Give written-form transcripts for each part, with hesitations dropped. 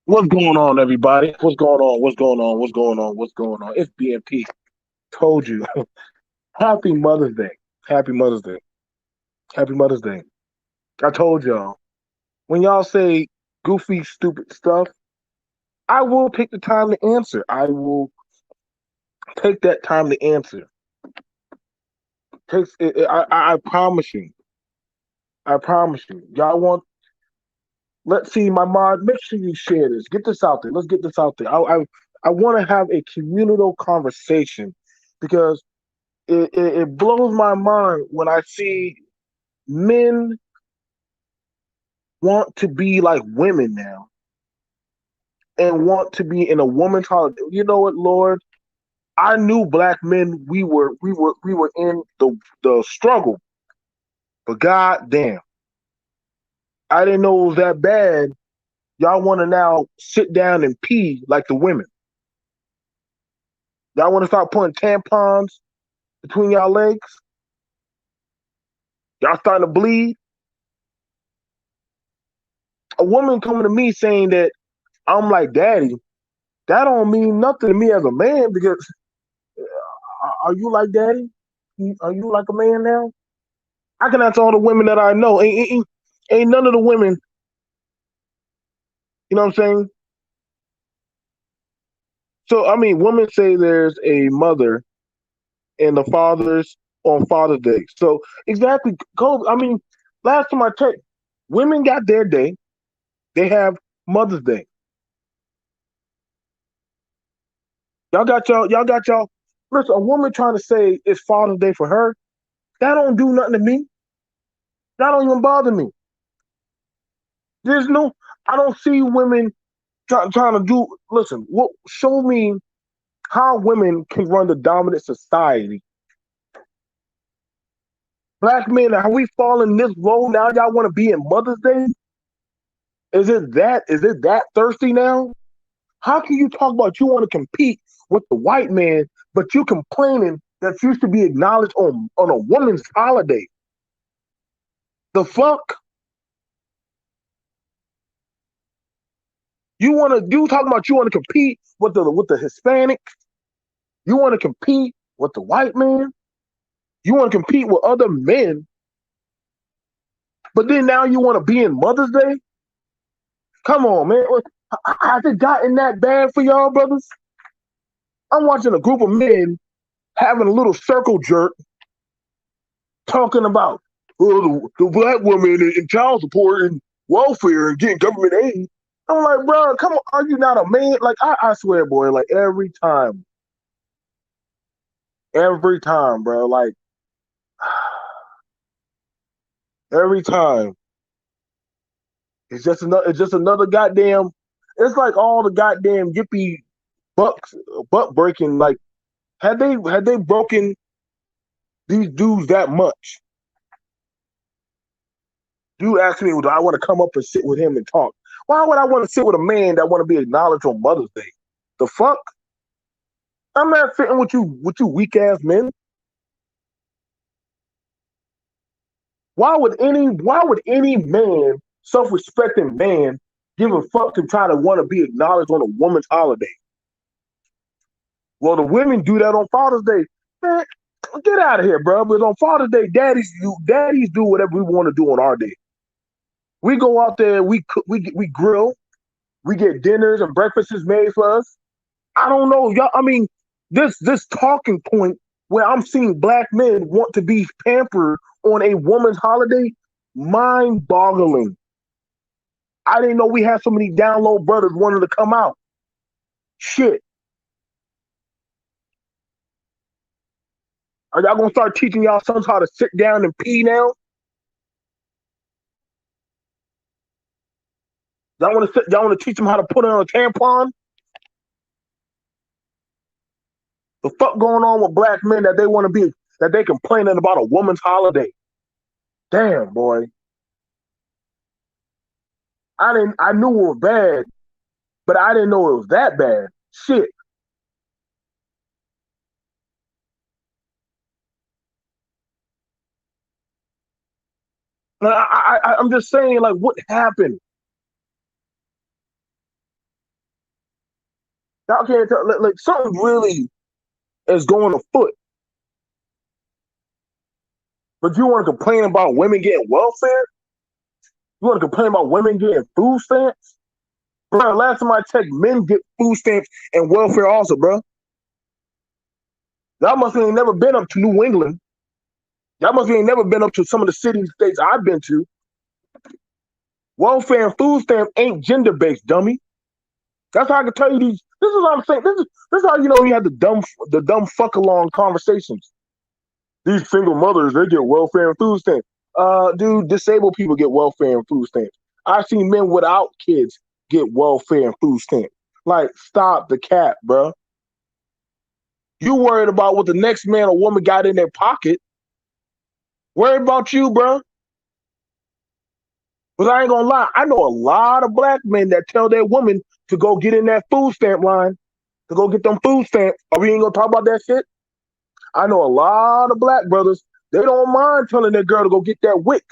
What's going on, everybody? What's going on? What's going on? What's going on? What's going on? It's BMP. Told you. Happy Mother's Day. Happy Mother's Day. Happy Mother's Day. I told y'all. When y'all say goofy, stupid stuff, I will take the time to answer. I will take that time to answer. I promise you. I promise you. Y'all want. Let's see, my mod. Make sure you share this. Get this out there. Let's get this out there. I want to have a communal conversation because it blows my mind when I see men want to be like women now and want to be in a woman's holiday. You know what, Lord? I knew black men we were in the struggle, but god damn, I didn't know it was that bad. Y'all want to now sit down and pee like the women. Y'all want to start putting tampons between y'all legs. Y'all starting to bleed. A woman coming to me saying that I'm like daddy, that don't mean nothing to me as a man because are you like daddy? Are you like a man now? I can answer all the women that I know. Ain't none of the women, you know what I'm saying? So, I mean, women say there's a mother and the fathers on Father's Day. So, exactly, I mean, last time I checked, women got their day. They have Mother's Day. Y'all got y'all. Listen, a woman trying to say it's Father's Day for her, that don't do nothing to me. That don't even bother me. There's no, I don't see women trying to do. Listen, what? Show me how women can run the dominant society. Black men, are we falling this low now? Y'all want to be in Mother's Day? Is it that? Is it that thirsty now? How can you talk about you want to compete with the white man, but you complaining that you should be acknowledged on a woman's holiday? The fuck? You talking about you want to compete with the Hispanic? You want to compete with the white man? You want to compete with other men, but then now you want to be in Mother's Day? Come on, man. Has it gotten that bad for y'all, brothers? I'm watching a group of men having a little circle jerk talking about the black woman and child support and welfare and getting government aid. I'm like, bro, come on, are you not a man? Like, I swear, boy, like every time, bro, like every time, it's just another goddamn. It's like all the goddamn yippee bucks butt breaking. Like, had they broken these dudes that much? Dude asked me, "Do I want to come up and sit with him and talk?" Why would I want to sit with a man that want to be acknowledged on Mother's Day? The fuck? I'm not sitting with you weak ass men. Why would any man, self respecting man, give a fuck to try to want to be acknowledged on a woman's holiday? Well, the women do that on Father's Day. Man, get out of here, bro. But on Father's Day, daddies do whatever we want to do on our day. We go out there, we cook, we grill, we get dinners and breakfasts made for us. I don't know, y'all. I mean, this talking point where I'm seeing black men want to be pampered on a woman's holiday, mind boggling. I didn't know we had so many download brothers wanting to come out. Shit. Are y'all gonna start teaching y'all sons how to sit down and pee now? Y'all want to teach them how to put on a tampon? The fuck going on with black men that they want to be that they complaining about a woman's holiday? Damn, boy. I knew it was bad, but I didn't know it was that bad. Shit. I'm just saying, like, what happened? Y'all can't tell. Like something really is going afoot. But you want to complain about women getting welfare? You want to complain about women getting food stamps? Bro, last time I checked, men get food stamps and welfare also, bro. Y'all must have never been up to New England. Y'all must have never been up to some of the cities, states I've been to. Welfare and food stamp ain't gender based, dummy. That's how I can tell you these. This is what I'm saying. This is how you know you have the dumb fuck along conversations. These single mothers, they get welfare and food stamps. Dude, disabled people get welfare and food stamps. I've seen men without kids get welfare and food stamps. Like, stop the cap, bro. You worried about what the next man or woman got in their pocket. Worry about you, bro. But I ain't gonna lie, I know a lot of black men that tell their women to go get in that food stamp line, to go get them food stamps. Are we ain't gonna talk about that shit? I know a lot of black brothers, they don't mind telling their girl to go get that WIC.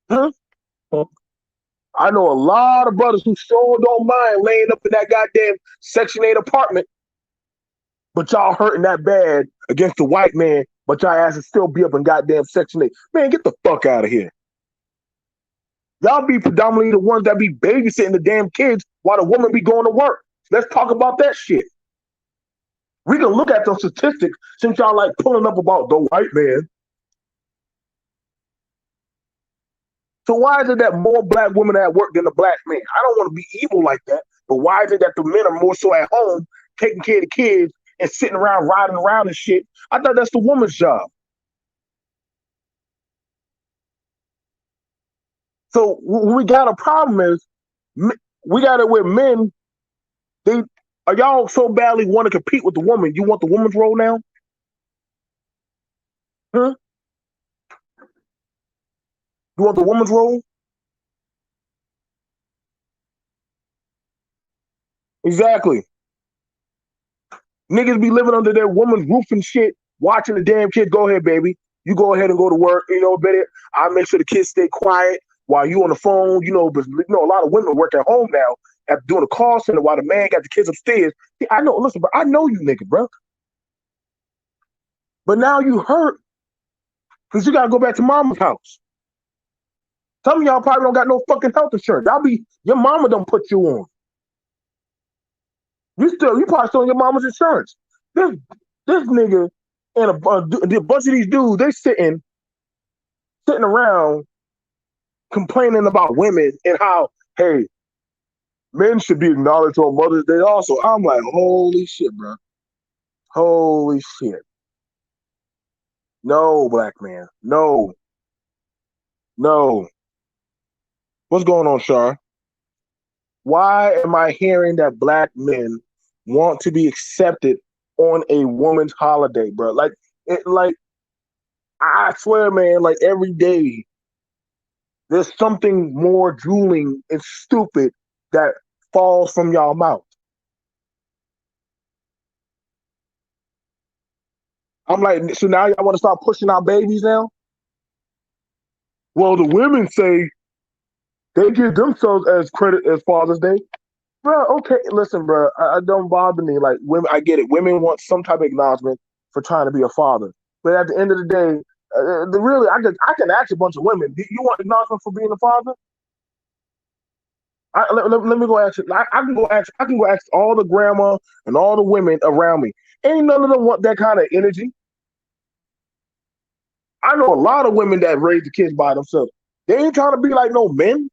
Huh? I know a lot of brothers who sure don't mind laying up in that goddamn Section 8 apartment, but y'all hurting that bad against the white man, but y'all asses still be up in goddamn Section 8. Man, get the fuck out of here. Y'all be predominantly the ones that be babysitting the damn kids while the woman be going to work. Let's talk about that shit. We can look at those statistics since y'all like pulling up about the white man. So why is it that more black women at work than the black men? I don't want to be evil like that, but why is it that the men are more so at home taking care of the kids and sitting around riding around and shit? I thought that's the woman's job. So we got a problem is we got it with men. They are y'all so badly want to compete with the woman. You want the woman's role now? Huh? You want the woman's role? Exactly. Niggas be living under their woman's roof and shit, watching the damn kid. Go ahead, baby. You go ahead and go to work. You know, better. I make sure the kids stay quiet while you on the phone. You know, but you know, a lot of women work at home now after doing a call center while the man got the kids upstairs. I know. Listen, bro. I know you, nigga, bro. But now you hurt because you gotta go back to mama's house. Some of y'all probably don't got no fucking health insurance. Y'all be your mama don't put you on. You probably still on your mama's insurance. This this nigga and a bunch of these dudes, they sitting around complaining about women and how, hey, men should be acknowledged on Mother's Day also. I'm like, holy shit, bro. Holy shit. No, black man. No. No. What's going on, Shar? Why am I hearing that black men want to be accepted on a woman's holiday, bro? Like I swear, man, like every day there's something more drooling and stupid that falls from y'all mouth. I'm like, so now y'all want to start pushing out babies now? Well, the women say they give themselves as credit as Father's Day. Bro, okay, listen, bro, I don't bother me. Like, women, I get it. Women want some type of acknowledgement for trying to be a father. But at the end of the day, really, I can ask a bunch of women, do you want acknowledgement for being a father? Let me go ask you. I can go ask all the grandma and all the women around me. Ain't none of them want that kind of energy. I know a lot of women that raise the kids by themselves. They ain't trying to be like no men.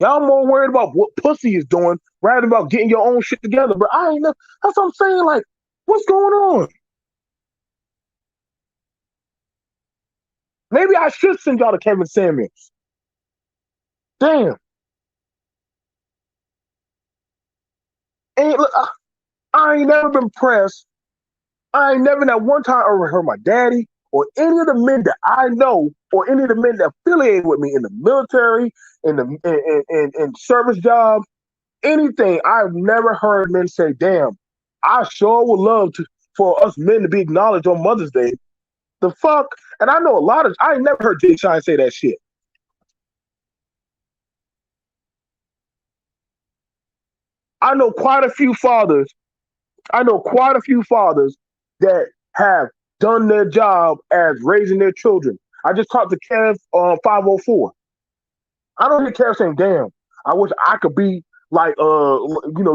Y'all more worried about what pussy is doing rather than about getting your own shit together. But I ain't know. That's what I'm saying. Like, what's going on? Maybe I should send y'all to Kevin Samuels. Damn. Ain't I ain't never been pressed. I ain't never at one time ever heard my daddy or any of the men that I know or any of the men that affiliated with me in the military, in service jobs, anything. I've never heard men say, "Damn, I sure would love to for us men to be acknowledged on Mother's Day." The fuck? And I know I ain't never heard Jay Shine say that shit. I know quite a few fathers. I know quite a few fathers that have done their job as raising their children. I just talked to Kev on 504. I don't hear Kev saying, damn, I wish I could be like,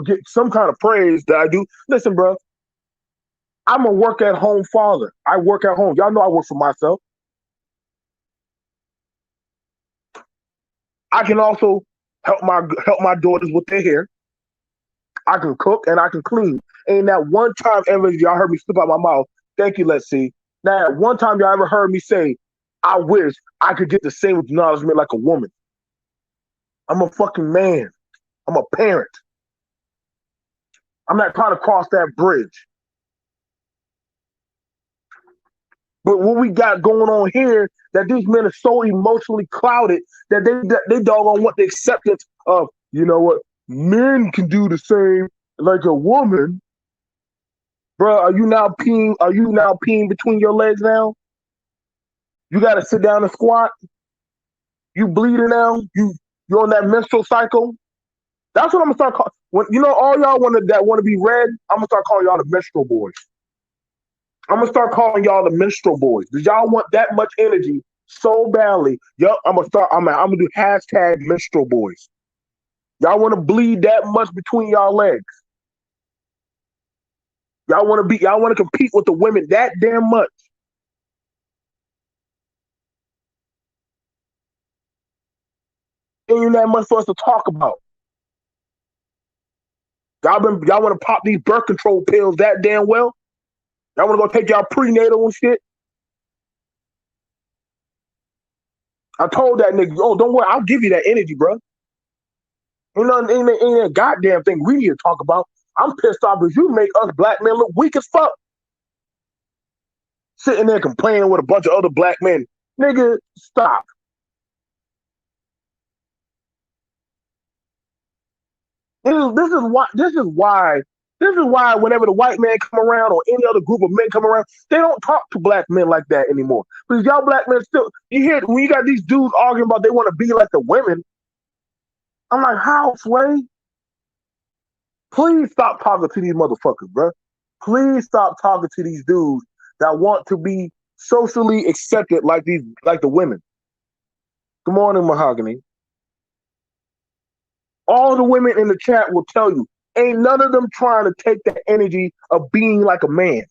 get some kind of praise that I do. Listen, bro, I'm a work at home father. I work at home. Y'all know I work for myself. I can also help my daughters with their hair. I can cook and I can clean. Ain't that one time ever y'all heard me slip out my mouth? Thank you, let's see. Now, one time y'all ever heard me say, I wish I could get the same acknowledgement like a woman. I'm a fucking man. I'm a parent. I'm not trying to cross that bridge. But what we got going on here, that these men are so emotionally clouded that they doggone want the acceptance of, you know what, men can do the same like a woman. Bro, are you now peeing? Are you now peeing between your legs now? You got to sit down and squat. You bleeding now. You're on that menstrual cycle. That's what I'm gonna start calling. When all y'all that want to be read, I'm gonna start calling y'all the menstrual boys. I'm gonna start calling y'all the minstrel boys. Did y'all want that much energy so badly? Yup, I'm gonna do hashtag minstrel boys. Y'all want to bleed that much between y'all legs? Y'all want to compete with the women that damn much? Ain't that much for us to talk about? Y'all want to pop these birth control pills that damn well? Y'all want to go take y'all prenatal and shit? I told that nigga, oh, don't worry, I'll give you that energy, bro. Ain't a goddamn thing we need to talk about. I'm pissed off because you make us black men look weak as fuck. Sitting there complaining with a bunch of other black men. Nigga, stop. This is why whenever the white man come around or any other group of men come around, they don't talk to black men like that anymore. Because y'all black men still, you hear when you got these dudes arguing about they want to be like the women. I'm like, how, Sway? Please stop talking to these motherfuckers, bro. Please stop talking to these dudes that want to be socially accepted like the women. Good morning, Mahogany. All the women in the chat will tell you, ain't none of them trying to take the energy of being like a man.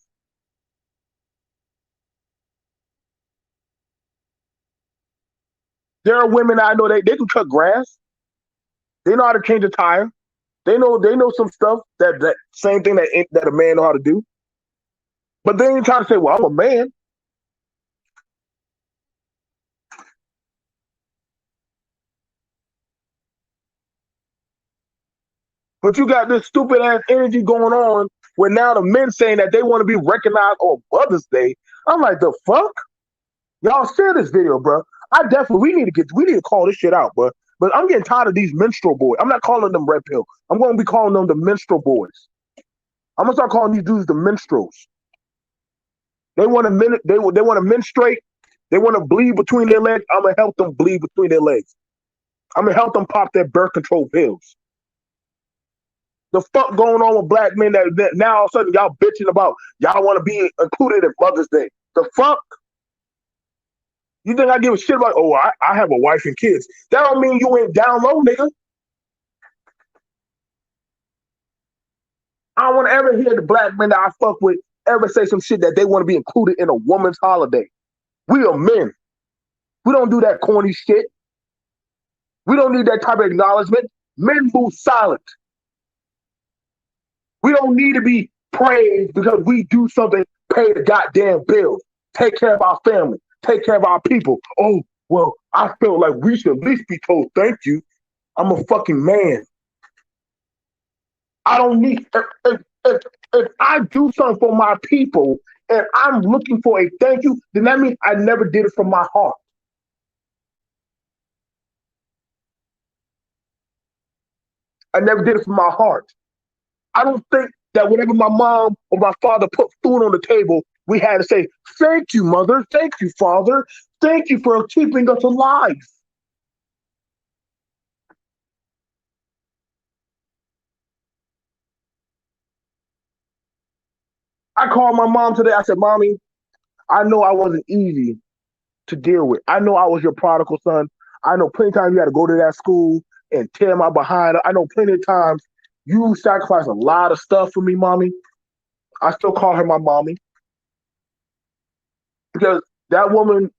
There are women I know they can cut grass. They know how to change a tire. They know some stuff that same thing that a man know how to do. But they ain't trying to say, well, I'm a man. But you got this stupid ass energy going on where now the men saying that they want to be recognized on Mother's Day. I'm like, the fuck? Y'all share this video, bro. We need to call this shit out, bro. But I'm getting tired of these minstrel boys. I'm not calling them red pill. I'm going to be calling them the minstrel boys. I'm gonna start calling these dudes the minstrels. They want to they want to menstruate. They want to bleed between their legs. I'm gonna help them bleed between their legs. I'm gonna help them pop their birth control pills. The fuck going on with black men that now all of a sudden y'all bitching about y'all want to be included in Mother's Day? The fuck? You think I give a shit about? Oh, I have a wife and kids. That don't mean you ain't down low, nigga. I don't want to ever hear the black men that I fuck with ever say some shit that they want to be included in a woman's holiday. We are men. We don't do that corny shit. We don't need that type of acknowledgement. Men move silent. We don't need to be praised because we do something, pay the goddamn bills, take care of our family, take care of our people. Oh, well, I feel like we should at least be told thank you. I'm a fucking man. I don't need, if I do something for my people and I'm looking for a thank you, then that means I never did it from my heart. I never did it from my heart. I don't think that whenever my mom or my father put food on the table, We had to say, thank you, mother. Thank you, father. Thank you for keeping us alive. I called my mom today. I said, Mommy, I know I wasn't easy to deal with. I know I was your prodigal son. I know plenty of times you had to go to that school and tear my behind. I know plenty of times you sacrificed a lot of stuff for me, Mommy. I still call her my mommy because that woman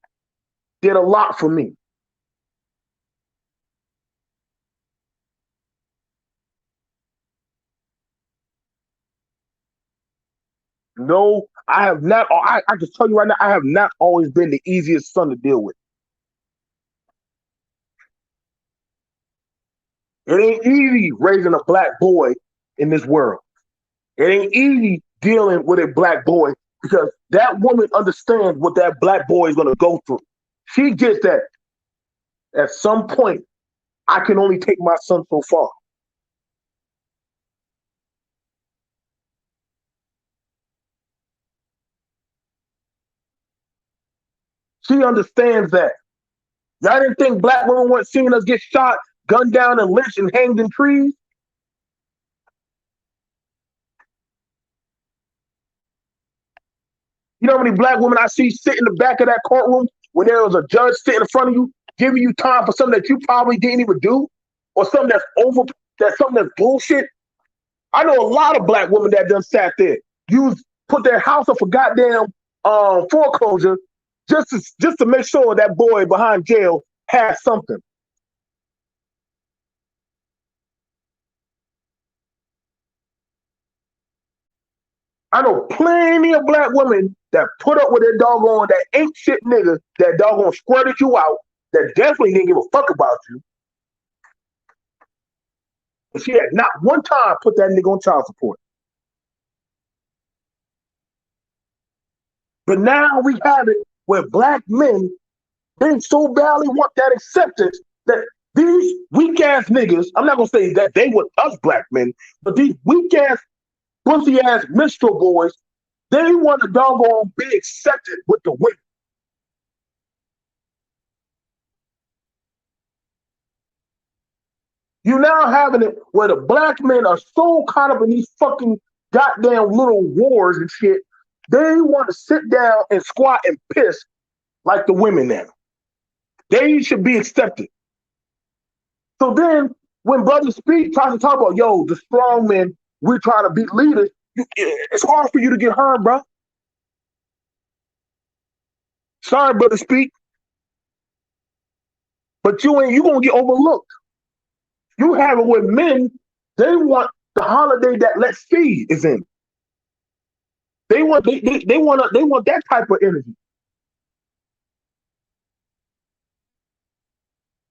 did a lot for me. No, I have not. I can tell you right now, I have not always been the easiest son to deal with. It ain't easy raising a black boy in this world. It ain't easy dealing with a black boy because that woman understands what that black boy is going to go through. She gets that at some point, I can only take my son so far. She understands that. Y'all didn't think black women weren't seeing us get shot, gunned down, and lynched and hanged in trees? You know how many black women I see sit in the back of that courtroom when there was a judge sitting in front of you, giving you time for something that you probably didn't even do, or something that's something that's bullshit. I know a lot of black women that done sat there, put their house up for goddamn foreclosure just to make sure that boy behind jail has something. I know plenty of black women that put up with their doggone that ain't shit nigga that doggone squirted you out that definitely didn't give a fuck about you. And she had not one time put that nigga on child support. But now we have it where black men, they so badly want that acceptance that these weak ass niggas, I'm not gonna say that they were us black men, but these weak ass, pussy ass minstrel boys, they want to doggone be accepted with the women. You now having it where the black men are so caught up in these fucking goddamn little wars and shit. They want to sit down and squat and piss like the women now. They should be accepted. So then when Brother Speed tries to talk about, yo, the strong men, we're trying to be leaders, it's hard for you to get heard, bro. Sorry, Brother Speak, but you gonna get overlooked. You have it with men, they want the holiday that Let's See is in. They want that type of energy.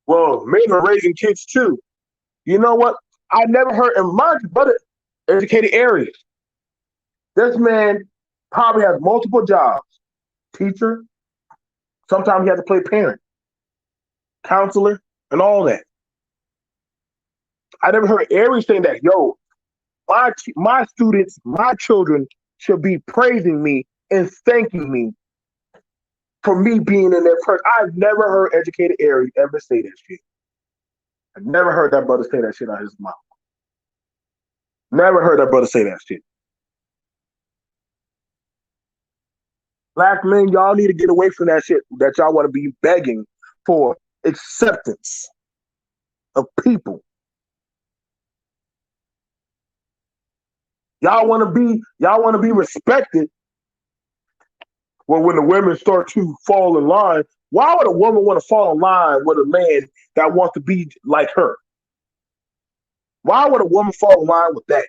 Well, men are raising kids too. You know what? I never heard in my brother educated areas. This man probably has multiple jobs. Teacher, sometimes he has to play parent, counselor, and all that. I never heard Aries saying that, yo, my students, my children should be praising me and thanking me for me being in their person. I've never heard educated Aries ever say that shit. I've never heard that brother say that shit out of his mouth. Never heard that brother say that shit. Black men, y'all need to get away from that shit that y'all want to be begging for acceptance of people. Y'all want to be respected. Well, when the women start to fall in line, why would a woman want to fall in line with a man that wants to be like her? Why would a woman fall in line with that?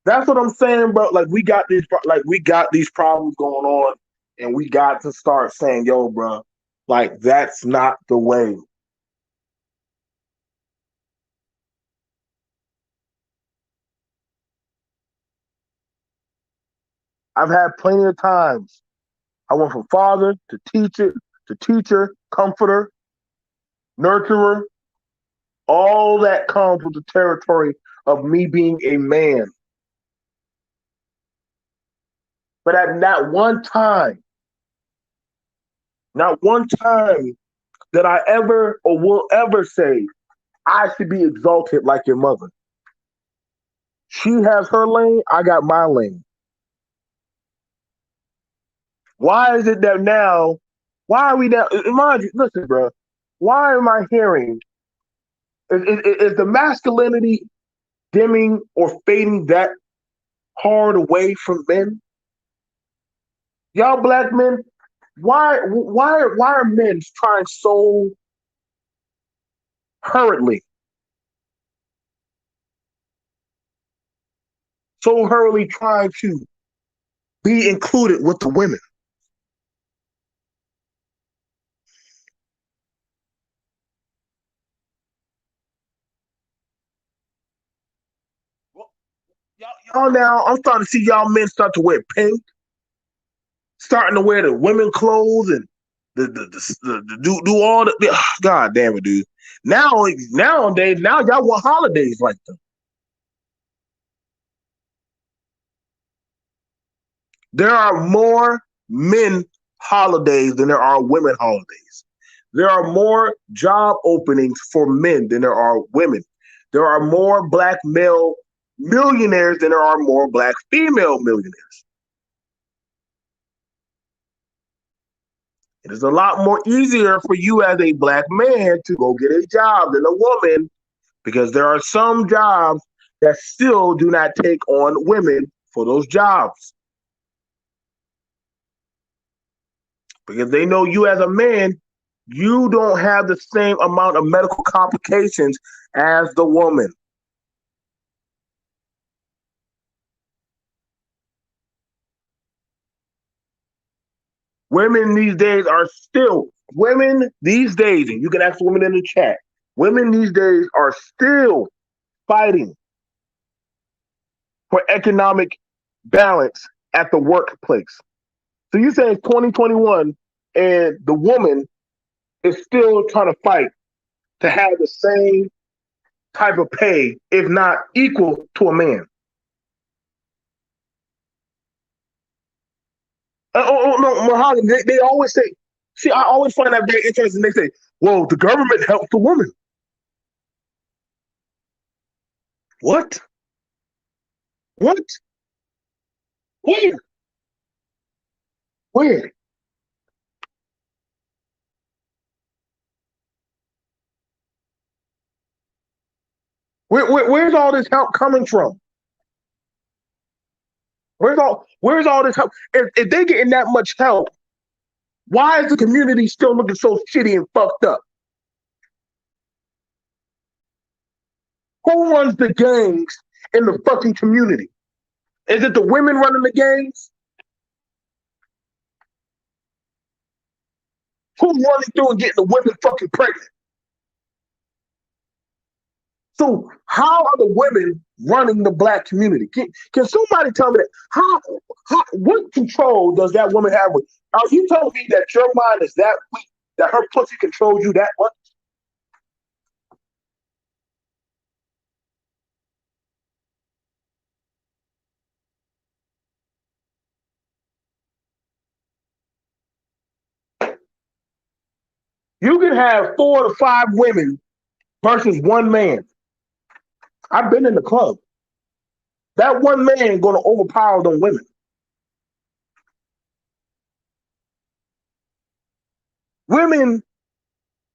That's what I'm saying, bro. Like we got these problems going on, and we got to start saying, "Yo, bro, like that's not the way." I've had plenty of times. I went from father to teacher, comforter, nurturer. All that comes with the territory of me being a man. But at not one time that I ever or will ever say, I should be exalted like your mother. She has her lane, I got my lane. Why is it that now, why are we now, mind you, listen, bro, why am I hearing, is the masculinity dimming or fading that hard away from men? Y'all black men, why are men trying so hurriedly, so hurriedly trying to be included with the women? Y'all now, I'm starting to see y'all men start to wear pink, starting to wear the women clothes and do all the God damn it, dude. Nowadays, now y'all want holidays like them. There are more men holidays than there are women holidays. There are more job openings for men than there are women. There are more black male millionaires than there are more black female millionaires. It is a lot more easier for you as a black man to go get a job than a woman because there are some jobs that still do not take on women for those jobs because they know you as a man, you don't have the same amount of medical complications as the woman. Women these days, and you can ask women in the chat, women these days are still fighting for economic balance at the workplace. So you say it's 2021 and the woman is still trying to fight to have the same type of pay, if not equal to a man. No, Mahogany, they always say, see, I always find that very interesting. They say, well, the government helps the woman. What? What? Where? Where? Where's all this help coming from? Where's all this help? If they getting that much help, why is the community still looking so shitty and fucked up? Who runs the gangs in the fucking community? Is it the women running the gangs? Who's running through and getting the women fucking pregnant? So how are the women running the black community? Can somebody tell me that? What control does that woman have with? Are you telling me that your mind is that weak that her pussy controls you that much? You can have 4 to 5 women versus one man. I've been in the club. That one man going to overpower them women. Women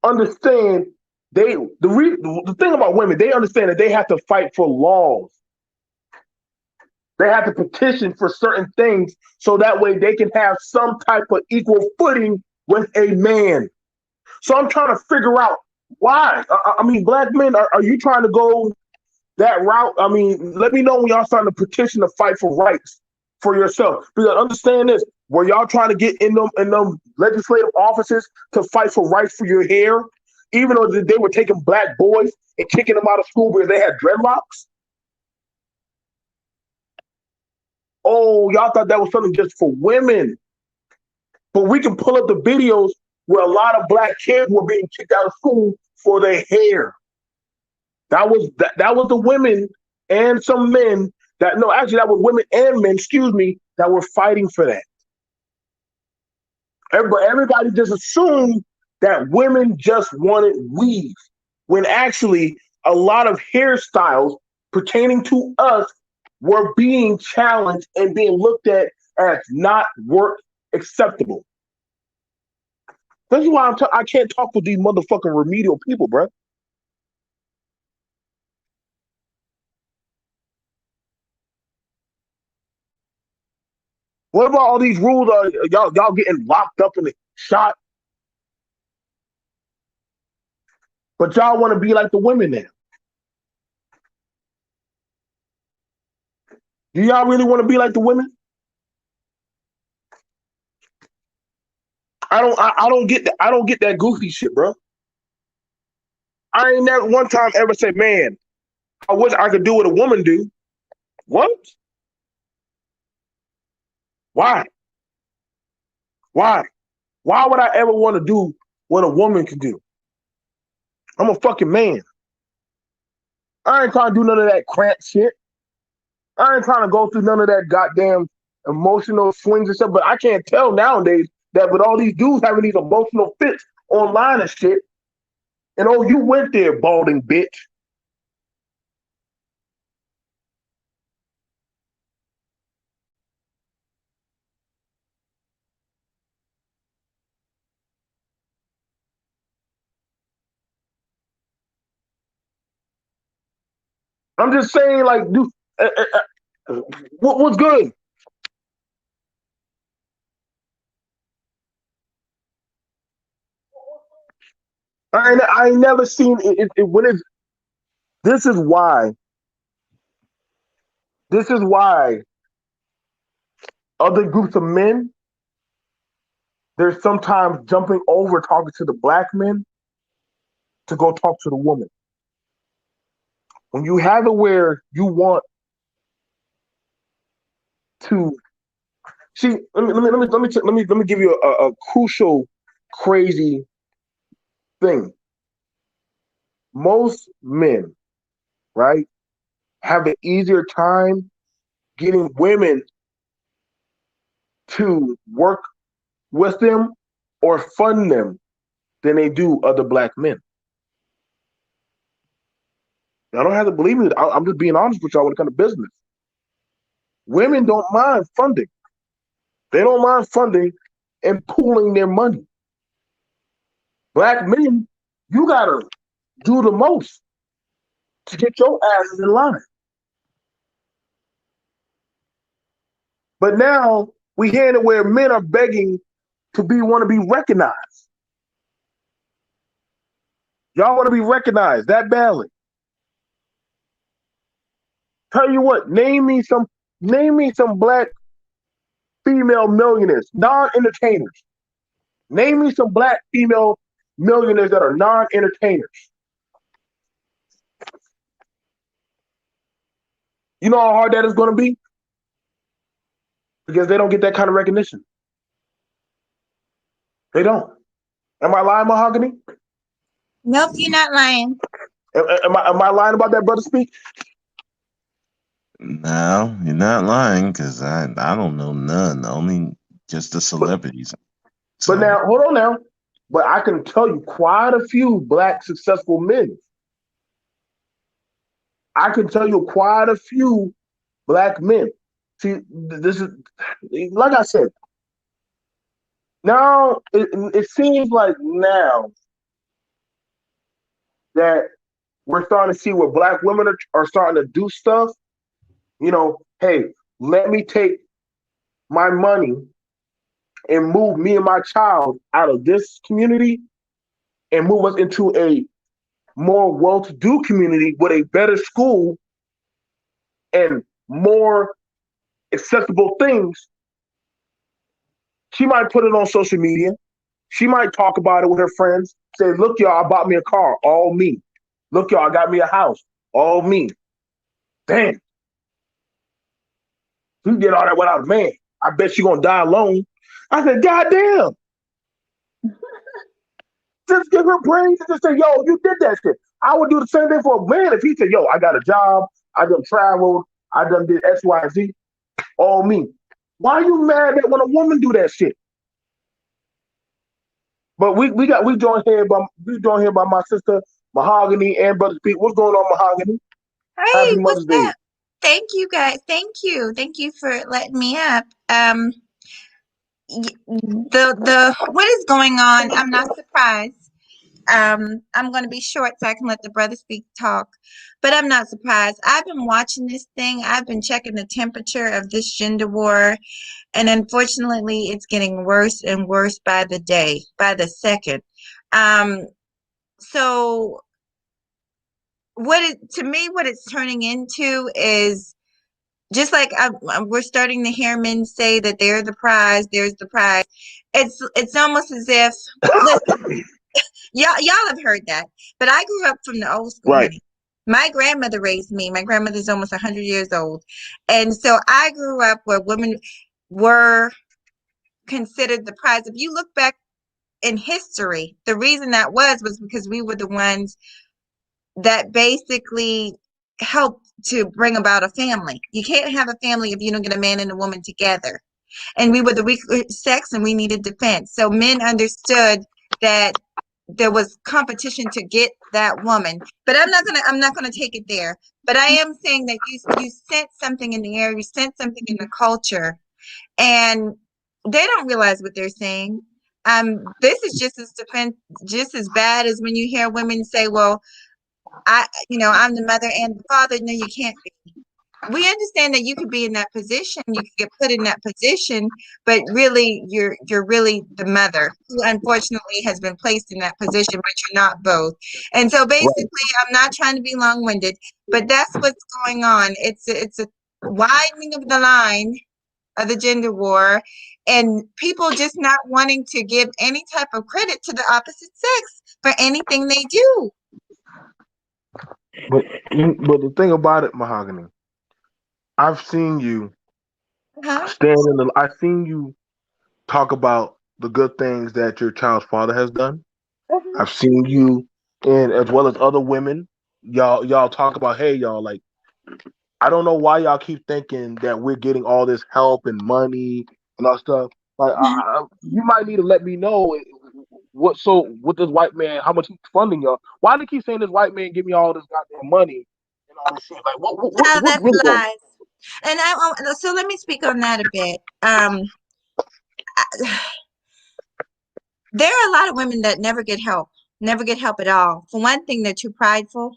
understand the thing about women, they understand that they have to fight for laws. They have to petition for certain things so that way they can have some type of equal footing with a man. So I'm trying to figure out why. I mean, black men, are you trying to go that route? I mean, let me know when y'all starting to petition to fight for rights for yourself. Because understand this, were y'all trying to get in them legislative offices to fight for rights for your hair, even though they were taking black boys and kicking them out of school because they had dreadlocks? Oh, y'all thought that was something just for women. But we can pull up the videos where a lot of black kids were being kicked out of school for their hair. That was the women and some men that no, actually that was women and men, excuse me, that were fighting for that. Everybody just assumed that women just wanted weave, when actually a lot of hairstyles pertaining to us were being challenged and being looked at as not work acceptable. This is why I can't talk with these motherfucking remedial people, bro. What about all these rules? Y'all getting locked up and shot, but y'all want to be like the women now. Do y'all really want to be like the women? I don't get that. I don't get that goofy shit, bro. I ain't never one time ever said, man, I wish I could do what a woman do. What? Why? Why? Why would I ever want to do what a woman can do? I'm a fucking man. I ain't trying to do none of that cramp shit. I ain't trying to go through none of that goddamn emotional swings and stuff. But I can't tell nowadays that with all these dudes having these emotional fits online and shit, and oh, you went there, balding bitch. I'm just saying, like, dude, what's good? I ain't never seen when it's. This is why. This is why other groups of men, they're sometimes jumping over talking to the black men to go talk to the woman. When you have it where you want to see, let me give you a crucial, crazy thing. Most men, right, have an easier time getting women to work with them or fund them than they do other black men. I don't have to believe me. I'm just being honest with y'all when it comes to business. Women don't mind funding. They don't mind funding and pooling their money. Black men, you gotta do the most to get your asses in line. But now we hearing it where men are begging to be want to be recognized. Y'all want to be recognized that badly. Tell you what, name me some black female millionaires, non-entertainers. Name me some black female millionaires that are non-entertainers. You know how hard that is going to be? Because they don't get that kind of recognition. They don't. Am I lying, Mahogany? Nope, you're not lying. Am I lying about that, brother Speak? No, you're not lying because I don't know none. Only just the celebrities. But now, hold on now. But I can tell you quite a few black successful men. I can tell you quite a few black men. See, this is like I said. Now it seems like now that we're starting to see where black women are starting to do stuff. You know, hey, let me take my money and move me and my child out of this community and move us into a more well-to-do community with a better school and more accessible things. She might put it on social media. She might talk about it with her friends. Say, look, y'all, I bought me a car, all me. Look, y'all, I got me a house, all me. Damn. You did all that without a man. I bet you're going to die alone. I said, God damn. Just give her brains and just say, yo, you did that shit. I would do the same thing for a man if he said, "Yo, I got a job, I done traveled, I done did X, Y, Z, all me." Why are you mad that when a woman do that shit? But we joined here by my sister Mahogany and Brother Pete. What's going on, Mahogany? Hey, Happy what's Mother's Day. up? Thank you guys. Thank you. Thank you for letting me up. The what is going on? I'm not surprised. I'm going to be short so I can let the brother speak talk, but I'm not surprised. I've been watching this thing. I've been checking the temperature of this gender war, and unfortunately, it's getting worse and worse by the day, by the second. Um, so to me, what it's turning into is just like we're starting to hear men say that they're the prize, there's the prize. It's almost as if, listen, y'all have heard that, but I grew up from the old school, Right. honey. My grandmother raised me. My grandmother's almost 100 years old, and so I grew up where women were considered the prize. If you look back in history, the reason that was because we were the ones that basically helped to bring about a family. You can't have a family if you don't get a man and a woman together. And we were the weaker sex and we needed defense. So men understood that there was competition to get that woman. But I'm not gonna take it there. But I am saying that you sense something in the air, you sense something in the culture, and they don't realize what they're saying. This is just as bad as when you hear women say, well, I'm the mother and the father. No, you can't be. We understand that you could be in that position, you could get put in that position, but really you're really the mother who unfortunately has been placed in that position, but you're not both. And so basically, Right. I'm not trying to be long-winded, but that's what's going on. It's a widening of the line of the gender war, and people just not wanting to give any type of credit to the opposite sex for anything they do. But the thing about it, Mahogany, I've seen you Huh? stand in the. I've seen you talk about the good things that your child's father has done. Mhm. I've seen you, and as well as other women, y'all talk about, hey, y'all, like, I don't know why y'all keep thinking that we're getting all this help and money and all stuff. Like, you might need to let me know what this white man, how much he's funding y'all. Why do they keep saying this white man give me all this goddamn money and all this shit? Like, Oh, what's that's really going on? lies. And so let me speak on that a bit. There are a lot of women that never get help at all. For one thing, they're too prideful.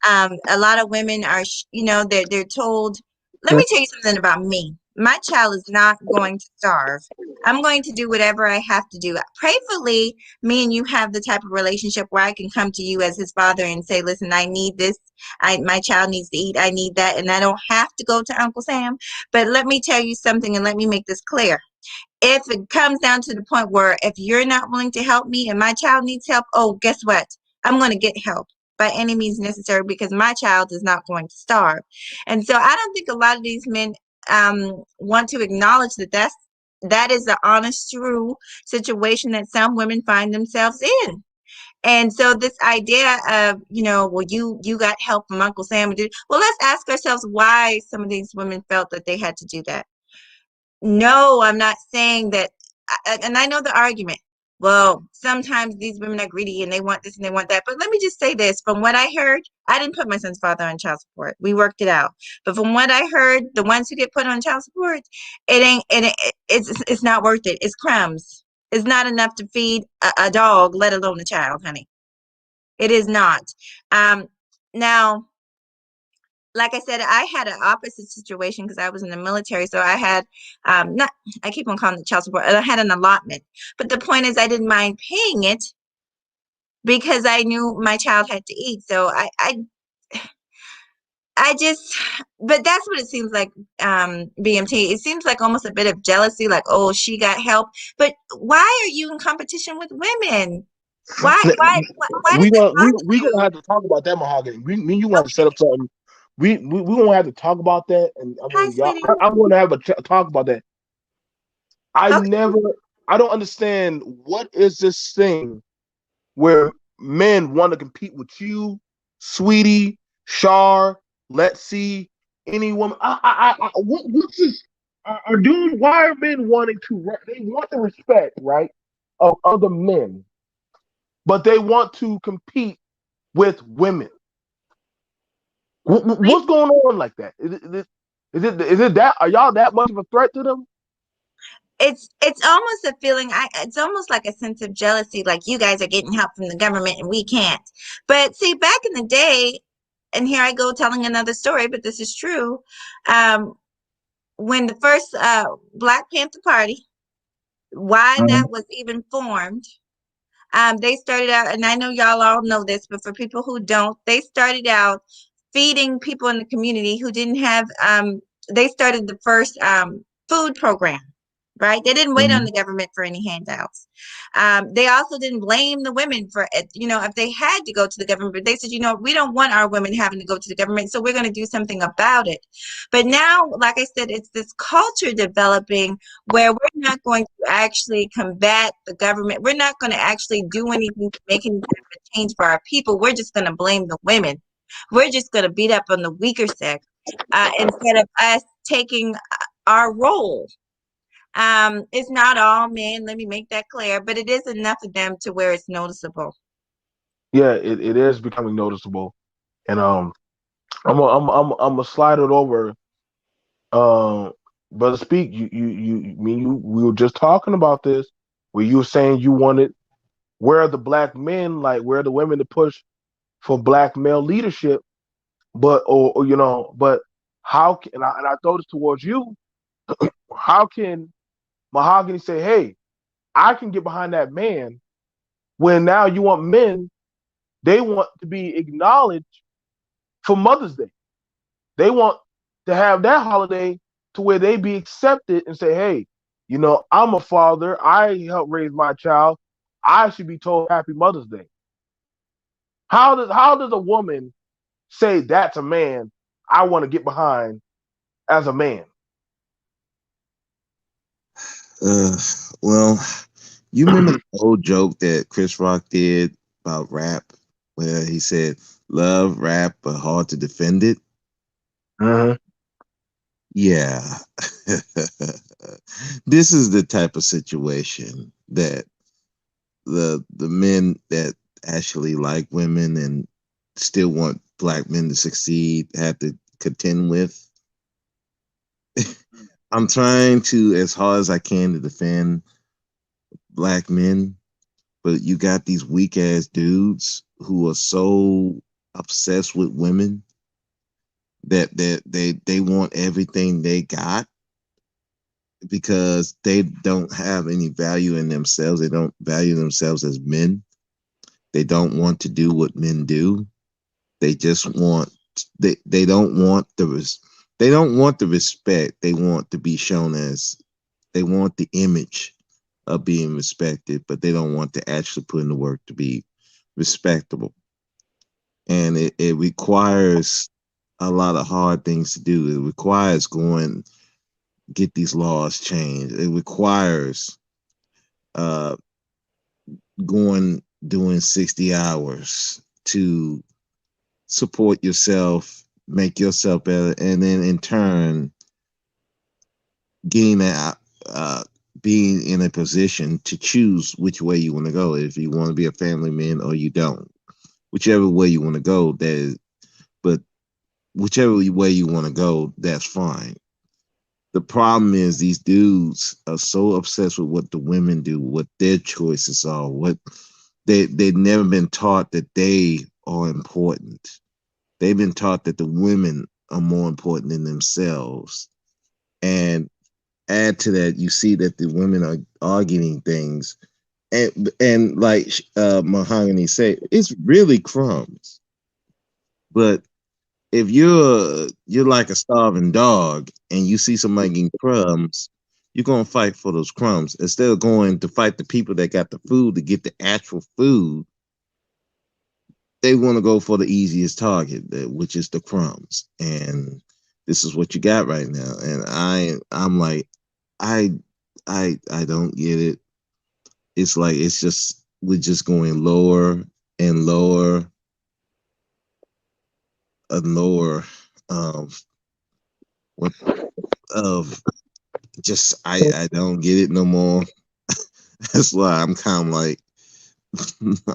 A lot of women are, they're told, let me tell you something about me. My child is not going to starve. I'm going to do whatever I have to do. Prayerfully, me and you have the type of relationship where I can come to you as his father and say, listen, I need this. My child needs to eat. I need that. And I don't have to go to Uncle Sam. But let me tell you something and let me make this clear. If it comes down to the point where if you're not willing to help me and my child needs help, oh, guess what? I'm going to get help by any means necessary because my child is not going to starve. And so I don't think a lot of these men want to acknowledge that is the honest, true situation that some women find themselves in. And so this idea of, well, you got help from Uncle Sam. Well, let's ask ourselves why some of these women felt that they had to do that. No, I'm not saying that. And I know the argument. Well, sometimes these women are greedy and they want this and they want that. But let me just say this. From what I heard, I didn't put my son's father on child support. We worked it out. But from what I heard, the ones who get put on child support, it's not worth it. It's crumbs. It's not enough to feed a dog, let alone a child, honey. It is not. Now, like I said, I had an opposite situation because I was in the military. So I had not I keep on calling it child support. I had an allotment. But the point is I didn't mind paying it because I knew my child had to eat. So I just but that's what it seems like, BMT. It seems like almost a bit of jealousy, like, oh, she got help. But why are you in competition with women? Why does We that gonna bother we you? gonna have to talk about that, Mahogany. Me and you want to set up something. We gonna have to talk about that, and I Hi, mean, y'all. sweetie. I'm gonna have a talk about that. I Okay. never, I don't understand what is this thing where men want to compete with you Sweetie, Shar, Let's See, any woman. What's this? Are dudes? Why are men wanting to? They want the respect, right, of other men, but they want to compete with women. What's going on like that? Is it that? Are y'all that much of a threat to them? It's almost a feeling. It's almost like a sense of jealousy, like you guys are getting help from the government and we can't. But see, back in the day, and here I go telling another story, but this is true. Um, when the first Black Panther Party, why that was even formed, they started out, and I know y'all all know this, but for people who don't, they started out feeding people in the community who didn't have, they started the first food program, right? They didn't wait on the government for any handouts. They also didn't blame the women for it, if they had to go to the government, but they said, we don't want our women having to go to the government, so we're going to do something about it. But now, like I said, it's this culture developing where we're not going to actually combat the government. We're not going to actually do anything to make any kind of a change for our people. We're just going to blame the women. We're just going to beat up on the weaker sex instead of us taking our role. It's not all men, let me make that clear, but it is enough of them to where it's noticeable. Yeah, it is becoming noticeable, and I'm gonna slide it over. Brother Speak, we were just talking about this, where you were saying you wanted where are the black men, like where are the women to push for black male leadership, but but how can and I throw this towards you? How can Mahogany say, "Hey, I can get behind that man," when now you want men, they want to be acknowledged for Mother's Day. They want to have that holiday to where they be accepted and say, "Hey, I'm a father. I helped raise my child. I should be told Happy Mother's Day." How does a woman say that's a man I want to get behind as a man? Uh, well, you remember the old joke that Chris Rock did about rap, where he said, "Love rap, but hard to defend it." Mm-hmm. Yeah, this is the type of situation that the men that actually like women and still want black men to succeed have to contend with. I'm trying to, as hard as I can, to defend black men, but you got these weak ass dudes who are so obsessed with women that they want everything they got because they don't have any value in themselves. They don't value themselves as men. They don't want to do what men do. They just want they don't want they don't want the respect. They want to be shown as they want the image of being respected, but they don't want to actually put in the work to be respectable. And it requires a lot of hard things to do. It requires going get these laws changed. It requires uh, going doing 60 hours to support yourself, make yourself better, and then in turn getting that being in a position to choose which way you want to go. If you want to be a family man or you don't, whichever way you want to go, but whichever way you want to go, that's fine. The problem is these dudes are so obsessed with what the women do, what their choices are, what they've never been taught that they are important. They've been taught that the women are more important than themselves. And add to that, you see that the women are getting things, and like Mahogany said, it's really crumbs. But if you're like a starving dog and you see somebody getting crumbs, you're gonna fight for those crumbs instead of going to fight the people that got the food to get the actual food. They want to go for the easiest target, which is the crumbs, and this is what you got right now. And I'm like, I I don't get it. It's like it's just we're just going lower and lower ignore what of just I don't get it no more. That's why I'm kind of like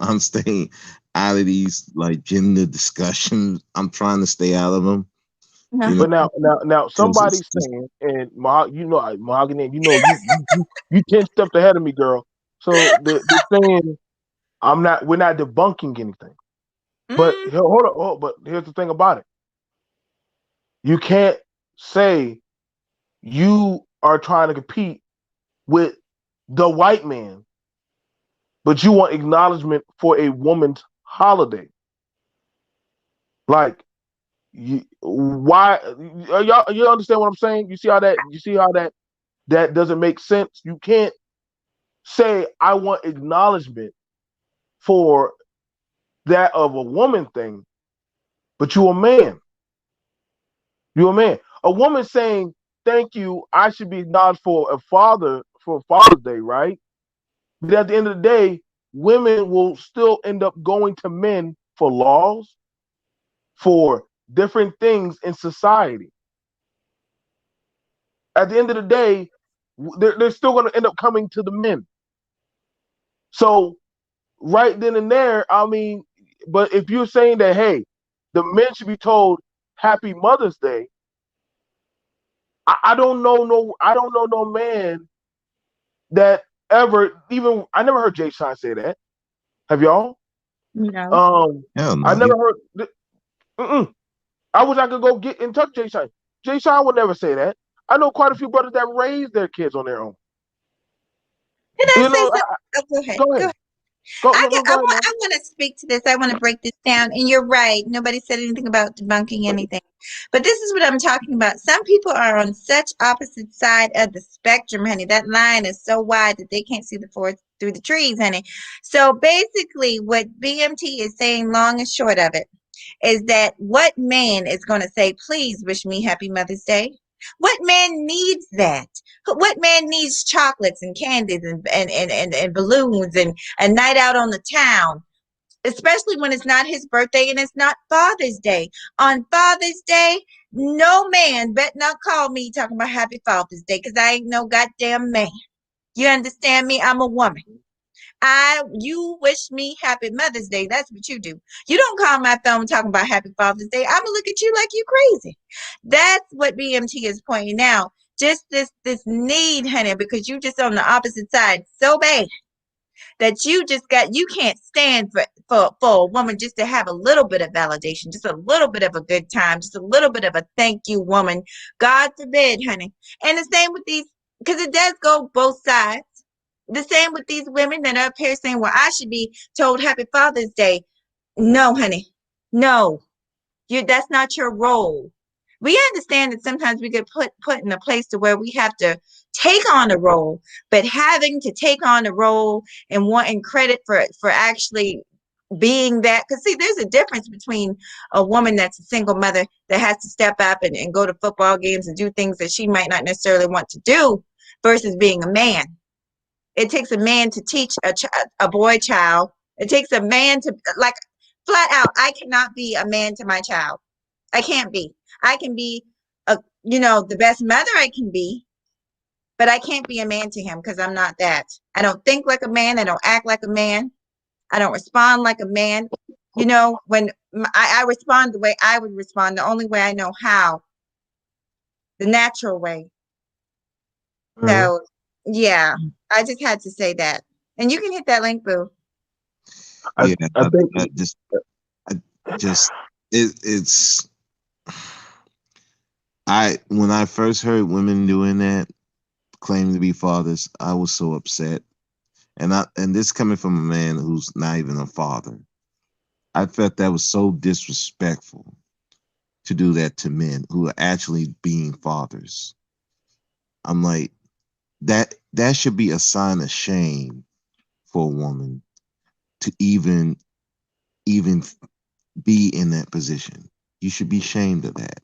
I'm staying out of these like gender discussions. I'm trying to stay out of them, you know, But now, because it's somebody's just saying, and Mahogany, you 10 steps ahead of me, girl. So they're saying we're not debunking anything. But Mm, hold on, but here's the thing about it: you can't say you are trying to compete with the white man, but you want acknowledgement for a woman's holiday. Like, why? You understand what I'm saying? You see how that doesn't make sense. You can't say I want acknowledgement for that of a woman thing, but you a man. You a man. A woman saying thank you, I should be acknowledged for Father's Day, right? But at the end of the day, women will still end up going to men for laws, for different things in society. At the end of the day, they're still going to end up coming to the men. So right then and there, I mean, but if you're saying that, hey, the men should be told Happy Mother's Day, I don't know no man that ever even I never heard Jay Sean say that. Have y'all? no. hell I no. never heard. Mm-mm. I wish I could go get in touch with Jay Sean. Jay Sean would never say that. I know quite a few brothers that raise their kids on their own. Can I You say know, something? Oh, go ahead. go Go ahead, ahead. go no no go I ahead, want man. I want to speak to this. I want to break this down. And you're right. Nobody said anything about debunking anything. But this is what I'm talking about. Some people are on such opposite side of the spectrum, honey. That line is so wide that they can't see the forest through the trees, honey. So basically what BMT is saying, long and short of it, is that what man is going to say, please wish me happy Mother's Day? What man needs that? What man needs chocolates and candies and balloons and a night out on the town? Especially when it's not his birthday and it's not Father's Day. On Father's Day, no man bet not call me talking about happy Father's Day because I ain't no goddamn man. You understand me? I'm a woman. You wish me happy Mother's Day. That's what you do. You don't call my phone talking about happy Father's Day. I'm gonna look at you like you crazy. That's what BMT is pointing out. Just this need, honey, because you just on the opposite side so bad that you can't stand for a woman just to have a little bit of validation, just a little bit of a good time, just a little bit of a thank you, woman. God forbid, honey. And the same with these, because it does go both sides. The same with these women that are up here saying, well, I should be told Happy Father's Day. No, honey. No. That's not your role. We understand that sometimes we get put in a place to where we have to take on a role, but having to take on a role and wanting credit for actually being that, because see, there's a difference between a woman that's a single mother that has to step up and go to football games and do things that she might not necessarily want to do versus being a man. It takes a man to teach a boy child. It takes a man to, like, flat out, I cannot be a man to my child. I can't be. I can be the best mother I can be, but I can't be a man to him because I'm not that. I don't think like a man. I don't act like a man. I don't respond like a man. When I respond the way I would respond, the only way I know how, the natural way. Mhm. So, yeah, I just had to say that. And you can hit that link, boo. I Yeah, I think I just it's I when I first heard women doing that, claiming to be fathers, I was so upset. And this coming from a man who's not even a father. I felt that was so disrespectful to do that to men who are actually being fathers. I'm like, that should be a sign of shame for a woman to even be in that position. You should be ashamed of that.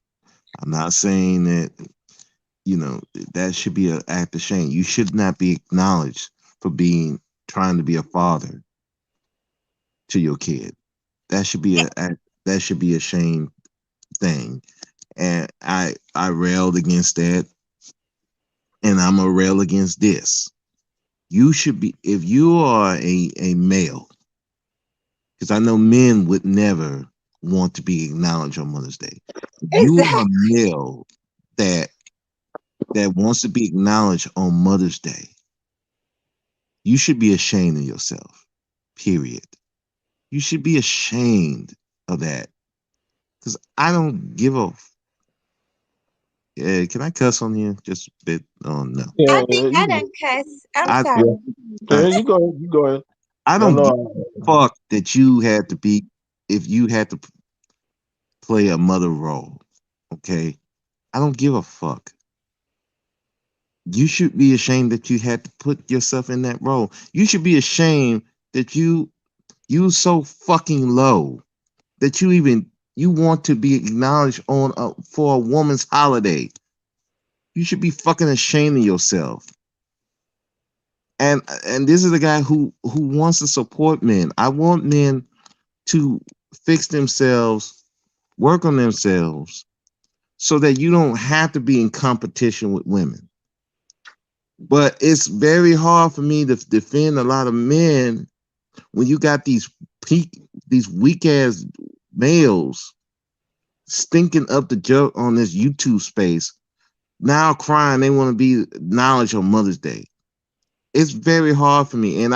I'm not saying that, that should be an act of shame. You should not be acknowledged for trying to be a father to your kid. That should be a shame thing, and I railed against that, and I'm a rail against this. You should be, if you are a male, because I know men would never want to be acknowledged on Mother's Day. If you are Exactly. a male that wants to be acknowledged on Mother's Day, you should be ashamed of yourself. Period. You should be ashamed of that. Because I don't give a. Can I cuss on here? Just a bit. Oh no. I Yeah, think yeah, I you, done cuss. I'm I yeah, sorry. I, yeah, you go ahead. You go ahead. I No, don't give no. a fuck that you had to be, if you had to play a mother role. Okay. I don't give a fuck. You should be ashamed that you had to put yourself in that role. You should be ashamed that you so fucking low that you want to be acknowledged on for a woman's holiday. You should be fucking ashamed of yourself. And this is a guy who wants to support men. I want men to fix themselves, work on themselves, so that you don't have to be in competition with women. But it's very hard for me to defend a lot of men when you got these weak ass males stinking up the joke on this YouTube space, now crying they want to be acknowledged on Mother's Day. It's very hard for me, and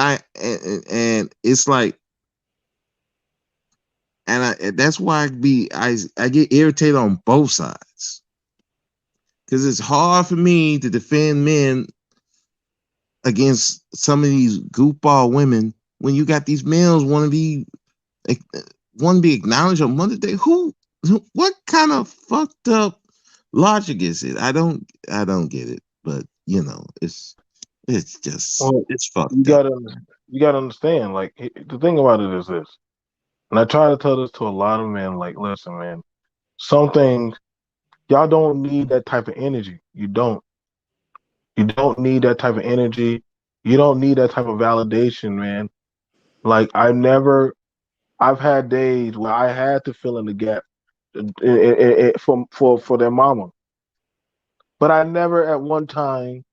it's like, that's why I get irritated on both sides, because it's hard for me to defend men against some of these goofball women when you got these males want to be acknowledged on Mother's Day. What kind of fucked up logic is it? I don't get it. But it's just Well, it's you fucked up. gotta, you gotta understand. Like the thing about it is this, and I try to tell this to a lot of men. Like, listen, man, some things y'all don't need that type of energy. You don't. You don't need that type of energy. You don't need that type of validation, man. Like I've had days where I had to fill in the gap for their mama, but I never at one time,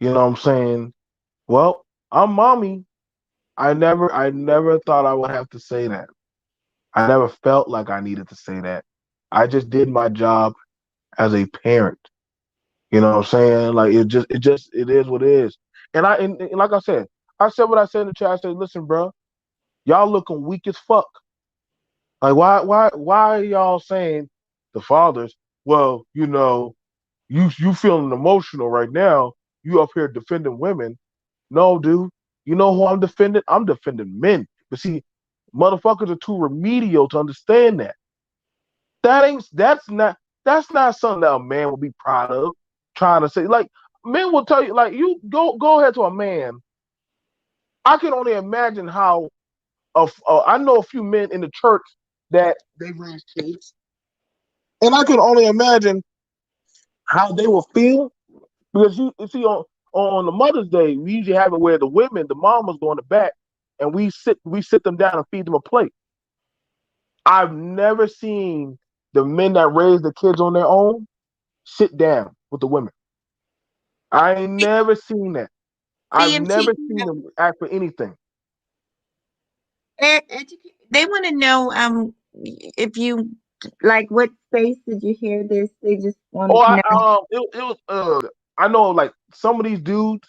you know what I'm saying, well, I'm mommy. I never thought I would have to say that. I never felt like I needed to say that. I just did my job as a parent. You know what I'm saying? Like it is what it is. And like I said what I said in the chat. I said, listen, bro, y'all looking weak as fuck. Like why are y'all saying the fathers? Well, you feeling emotional right now. You up here defending women. No, dude. You know who I'm defending? I'm defending men. But see, motherfuckers are too remedial to understand that. That's not something that a man will be proud of. Trying to say, like, men will tell you, like, you go ahead to a man. I can only imagine how I know a few men in the church that they raised kids, and I can only imagine how they will feel because you see on the Mother's Day we usually have it where the women, the mamas, go in the back, and we sit them down and feed them a plate. I've never seen the men that raise the kids on their own sit down with the women. I ain't never seen that. I've BMT. never seen them ask for anything. They want to know if you like what space did you hear this? They just Oh, wanted to know. it was I know like some of these dudes.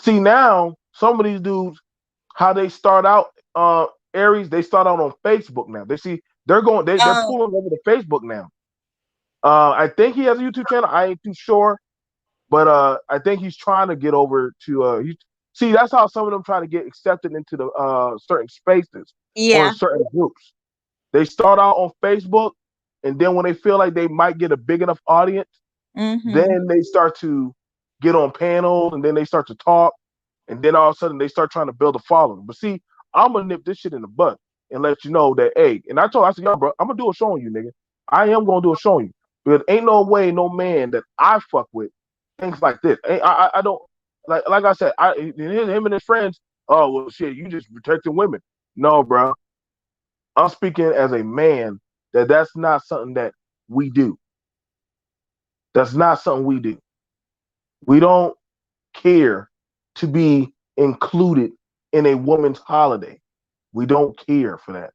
See now, some of these dudes, how they start out, Aries, they start out on Facebook now. They see they're Oh, pulling over to Facebook now. I think he has a YouTube channel. I ain't too sure, but I think he's trying to get over to see that's how some of them try to get accepted into the certain spaces or in yeah. certain groups. They start out on Facebook, and then when they feel like they might get a big enough audience, Mm-hmm. then they start to get on panels, and then they start to talk, and then all of a sudden they start trying to build a following. But see, I'm gonna nip this shit in the butt and let you know that, hey, and I said, yo, bro, I'm gonna do a show on you, nigga. I am gonna do a show on you. Because ain't no way no man that I fuck with thinks like this. I don't like I said, him and his friends, oh well shit, you just protecting women. No, bro. I'm speaking as a man that that's not something that we do. That's not something we do. We don't care to be included in a woman's holiday. We don't care for that.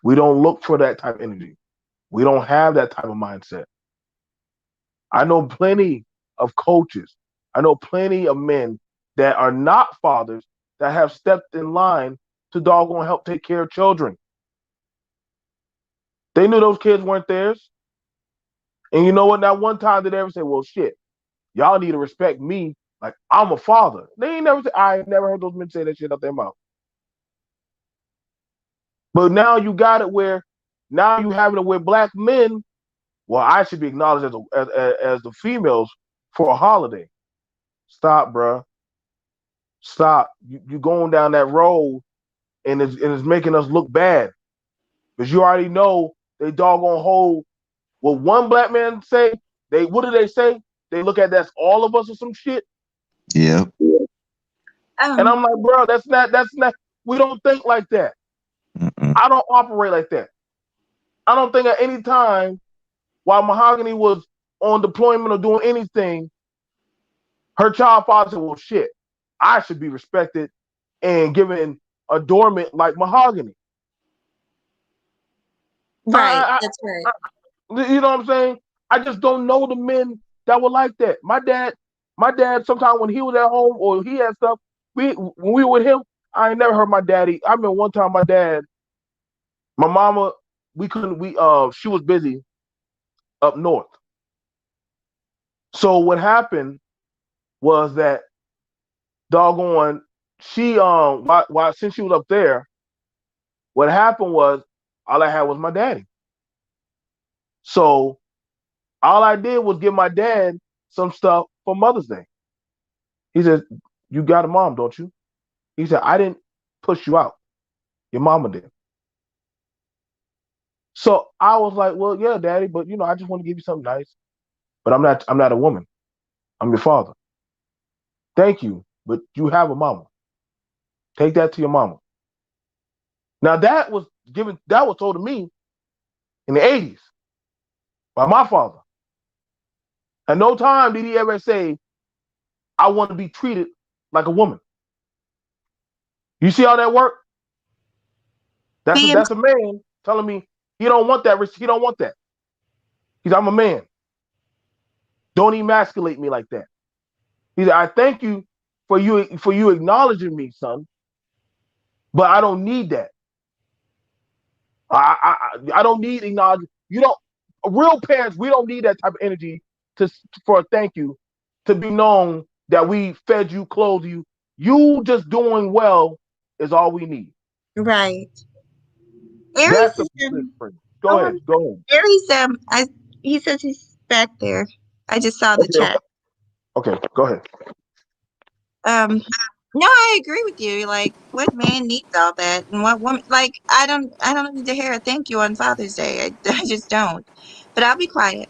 We don't look for that type of energy. We don't have that type of mindset. I know plenty of coaches. I know plenty of men that are not fathers that have stepped in line to doggone help take care of children. They knew those kids weren't theirs. And you know what? Not one time did they ever say, well, shit, y'all need to respect me like I'm a father. They ain't never say, I ain't never heard those men say that shit out their mouth. But now you got it where now you having it where black men, well, I should be acknowledged as the females for a holiday. Stop, bruh. Stop. You going down that road and it's making us look bad. Because you already know they doggone hold what one black man say, what do they say? They look at that's all of us or some shit. Yeah. And I'm like, bro, that's not, we don't think like that. Mm-mm. I don't operate like that. I don't think at any time while Mahogany was on deployment or doing anything, her child father said, well, shit, I should be respected and given adornment like Mahogany. Right, that's right. You know what I'm saying? I just don't know the men that were like that. My dad, sometimes when he was at home or he had stuff, when we were with him, I ain't never heard my daddy. I remember one time my mama, she was busy up north. So what happened was that doggone, she while since she was up there, what happened was all I had was my daddy. So all I did was give my dad some stuff for Mother's Day. He said, you got a mom, don't you? He said, I didn't push you out. Your mama did. So I was like, well, yeah, daddy, but I just want to give you something nice. But I'm not a woman. I'm your father. Thank you, but you have a mama. Take that to your mama. Now that was told to me in the 80s by my father. At no time did he ever say, I want to be treated like a woman. You see how that worked? That's a man telling me he don't want that. He don't want that. He's I'm a man. Don't emasculate me like that. He said, I thank you for you acknowledging me, son. But I don't need that. I don't need acknowledgement. You don't. Real parents, we don't need that type of energy for a thank you, to be known that we fed you, clothed you. You just doing well is all we need. Right. Aries, go ahead. Aries, he says he's back there. I just saw the chat. Okay, go ahead. No, I agree with you. Like, what man needs all that, and what woman? Like, I don't need to hear a thank you on Father's Day. I just don't. But I'll be quiet.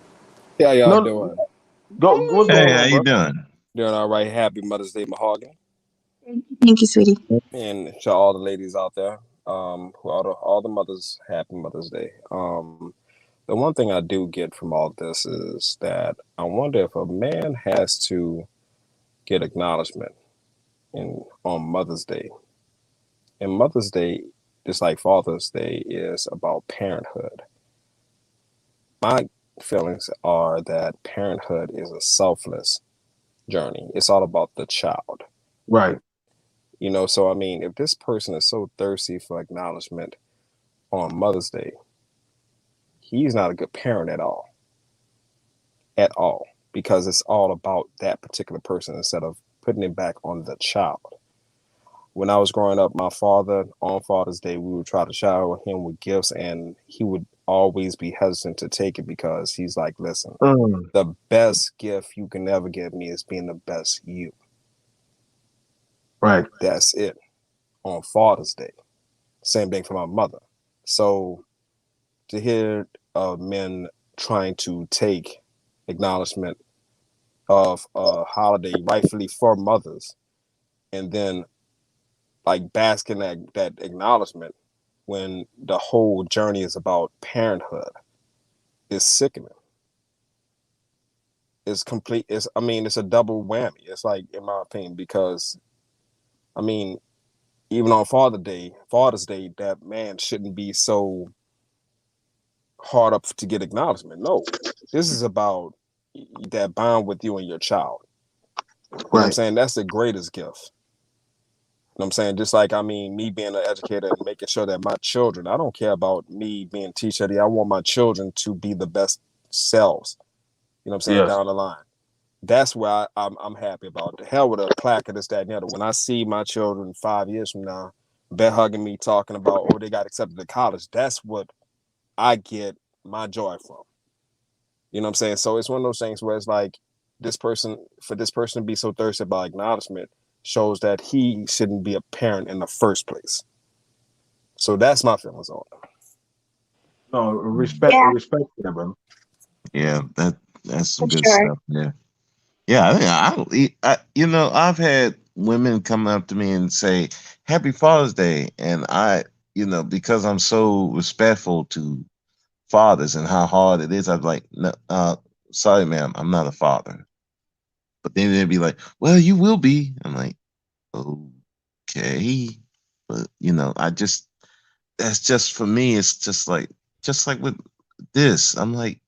How y'all doing? What's going on, how you bro? doing? Doing all right. Happy Mother's Day, Mahogany. Thank you, sweetie. And to all the ladies out there, all the mothers, happy Mother's Day. The one thing I do get from all this is that I wonder if a man has to get acknowledgement on Mother's Day. And Mother's Day, just like Father's Day, is about parenthood. My feelings are that parenthood is a selfless journey. It's all about the child. Right. So I mean, if this person is so thirsty for acknowledgement on Mother's Day, he's not a good parent at all. At all. Because it's all about that particular person instead of putting it back on the child. When I was growing up, my father, on Father's Day, we would try to shower him with gifts, and he would always be hesitant to take it because he's like, listen, the best gift you can ever give me is being the best you. Right. That's it. On Father's Day. Same thing for my mother. So to hear men trying to take acknowledgement of a holiday rightfully for mothers and then like bask in that acknowledgement when the whole journey is about parenthood is sickening. It's complete. I mean, it's a double whammy. It's like, in my opinion, because I mean, even on Father's Day, that man shouldn't be so hard up to get acknowledgement. No, this is about that bond with you and your child. You know what I'm saying? That's the greatest gift. You know what I'm saying? Just like, I mean, me being an educator and making sure that my children, I don't care about me being teacher. I want my children to be the best selves. You know what I'm saying? Yes. Down the line. That's where I'm happy about. The hell with a plaque of this, that, and the other. When I see my children 5 years from now, bear hugging me, talking about, oh, they got accepted to college, that's what I get my joy from. You know what I'm saying? So it's one of those things where it's like, for this person to be so thirsty about acknowledgement shows that he shouldn't be a parent in the first place. So that's my feelings on it. No, respect for that, brother. Yeah, that's some For good sure. stuff. Yeah. Yeah, you know, I've had women come up to me and say, Happy Father's Day. And you know, because I'm so respectful to fathers and how hard it is, I'm like, no, sorry, ma'am, I'm not a father. But then they'd be like, well, you will be. I'm like, okay. But, you know, that's just, for me, it's just like with this, I'm like,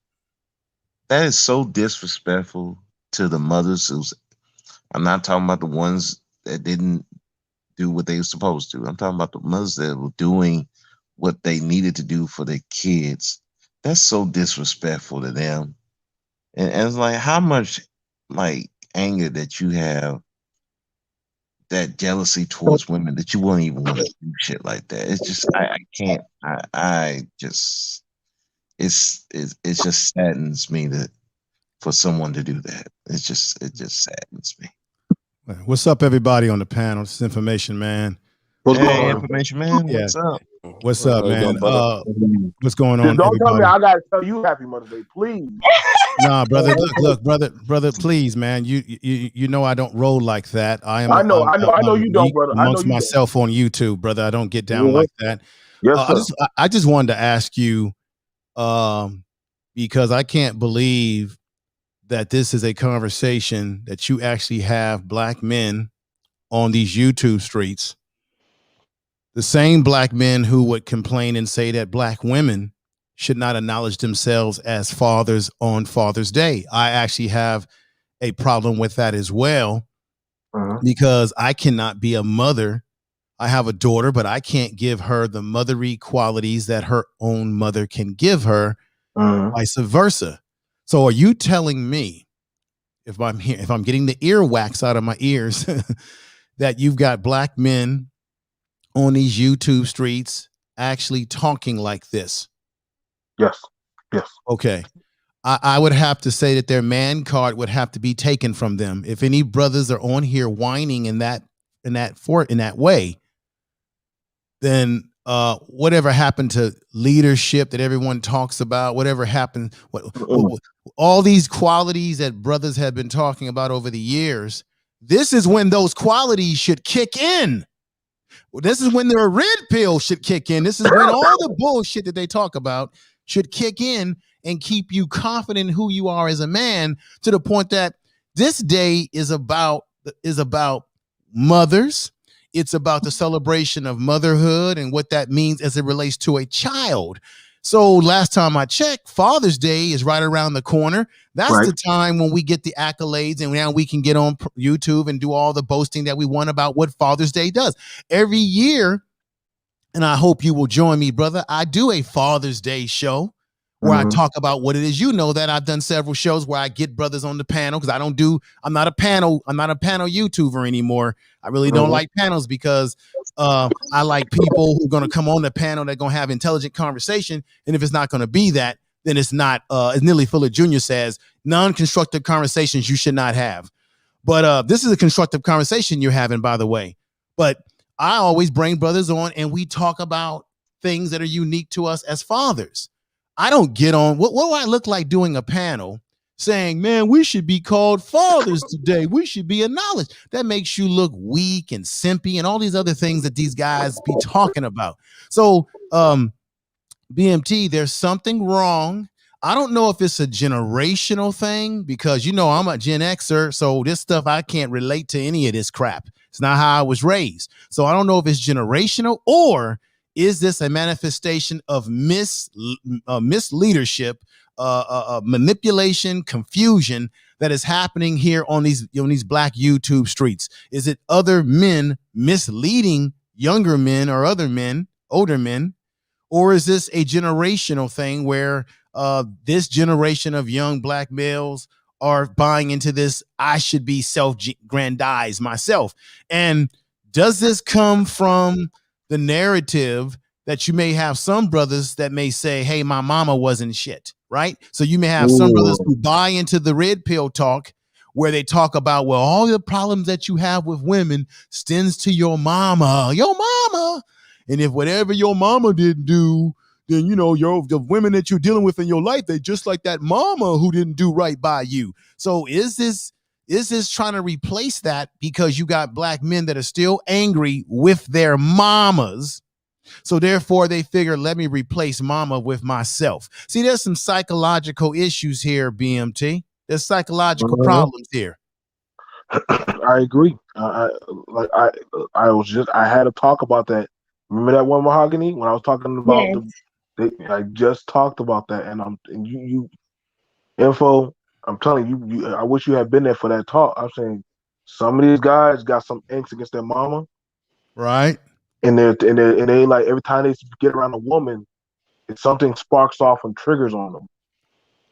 that is so disrespectful to the mothers I'm not talking about the ones that didn't do what they were supposed to. I'm talking about the mothers that were doing what they needed to do for their kids. That's so disrespectful to them. And it's like, how much like anger that you have, that jealousy towards women, that you won't even want to do shit like that. It's just, I can't, I just, it just saddens me for someone to do that. It just saddens me. What's up, everybody on the panel? This is Information Man. What's going on? Information Man? Yeah. What's up? What's up, man? What's going Just on, don't tell me everybody? I gotta tell you Happy Mother's Day, please. Nah, brother. Look, brother. Please, man. You know I don't roll like that. I know you don't, brother. I know Amongst you myself on YouTube, brother. I don't get down like that. Yes, sir. I just wanted to ask you, because I can't believe that this is a conversation that you actually have black men on these YouTube streets. The same black men who would complain and say that black women should not acknowledge themselves as fathers on Father's Day. I actually have a problem with that as well, because I cannot be a mother. I have a daughter, but I can't give her the motherly qualities that her own mother can give her, vice versa. So are you telling me, if I'm getting the earwax out of my ears, that you've got black men on these YouTube streets actually talking like this? Yes. Okay. I would have to say that their man card would have to be taken from them. If any brothers are on here whining in that way, then whatever happened to leadership that everyone talks about, whatever happened, all these qualities that brothers have been talking about over the years, this is when those qualities should kick in. This is when their red pill should kick in. This is when all the bullshit that they talk about should kick in and keep you confident in who you are as a man, to the point that this day is about mothers. It's about the celebration of motherhood and what that means as it relates to a child. So last time I checked, Father's Day is right around the corner. That's the time when we get the accolades, and now we can get on YouTube and do all the boasting that we want about what Father's Day does. Every year, and I hope you will join me, brother, I do a Father's Day show where I talk about what it is. You know that I've done several shows where I get brothers on the panel, because I'm not a panel YouTuber anymore. I really don't like panels, because I like people who are going to come on the panel that are going to have intelligent conversation. And if it's not going to be that, then it's not, as Neely Fuller Jr. says, non-constructive conversations you should not have. But this is a constructive conversation you're having, by the way. But I always bring brothers on and we talk about things that are unique to us as fathers. I don't get on. What do I look like doing a panel saying, man, we should be called fathers today. We should be acknowledged. That makes you look weak and simpy and all these other things that these guys be talking about. So, BMT, there's something wrong. I don't know if it's a generational thing because, you know, I'm a Gen Xer. So this stuff, I can't relate to any of this crap. It's not how I was raised. So I don't know if it's generational or is this a manifestation of misleadership, manipulation, confusion that is happening here on these black YouTube streets? Is it other men misleading younger men or other men, older men? Or is this a generational thing where this generation of young black males are buying into this, I should be self-grandize myself? And does this come from the narrative that you may have some brothers that may say, hey, my mama wasn't shit, right? So you may have some brothers who buy into the red pill talk where they talk about, well, all the problems that you have with women stems to your mama. And if whatever your mama didn't do, then, you know, the women that you're dealing with in your life, they just like that mama who didn't do right by you. So is this trying to replace that because you got black men that are still angry with their mamas? So therefore they figure, let me replace mama with myself. See, there's some psychological issues here, BMT. There's psychological problems here. I agree. I had to talk about that. Remember that one, Mahogany, when I was talking about I just talked about that, and you info. I'm telling you, I wish you had been there for that talk. I'm saying some of these guys got some angst against their mama, right? And they like every time they get around a woman, something sparks off and triggers on them.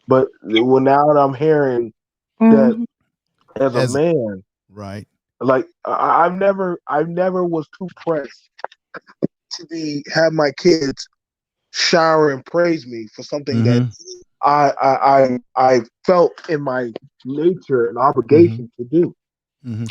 But now that I'm hearing that as a man, right? Like I never was too pressed to have my kids shower and praise me for something that I felt in my nature an obligation to do.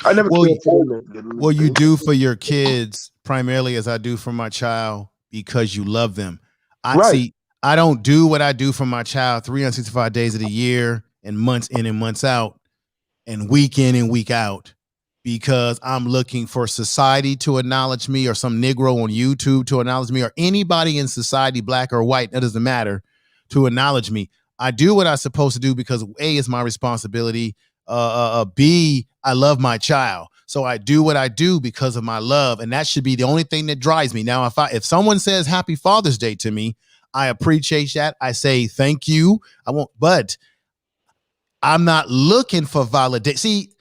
I never cared for them. Well, you do for your kids primarily as I do for my child because you love them. I don't do what I do for my child 365 days of the year and months in and months out and week in and week out because I'm looking for society to acknowledge me or some Negro on YouTube to acknowledge me or anybody in society, black or white, that doesn't matter, to acknowledge me. I do what I'm supposed to do because A, is my responsibility. B, I love my child. So I do what I do because of my love. And that should be the only thing that drives me. Now, if someone says Happy Father's Day to me, I appreciate that. I say thank you. But I'm not looking for validation. See,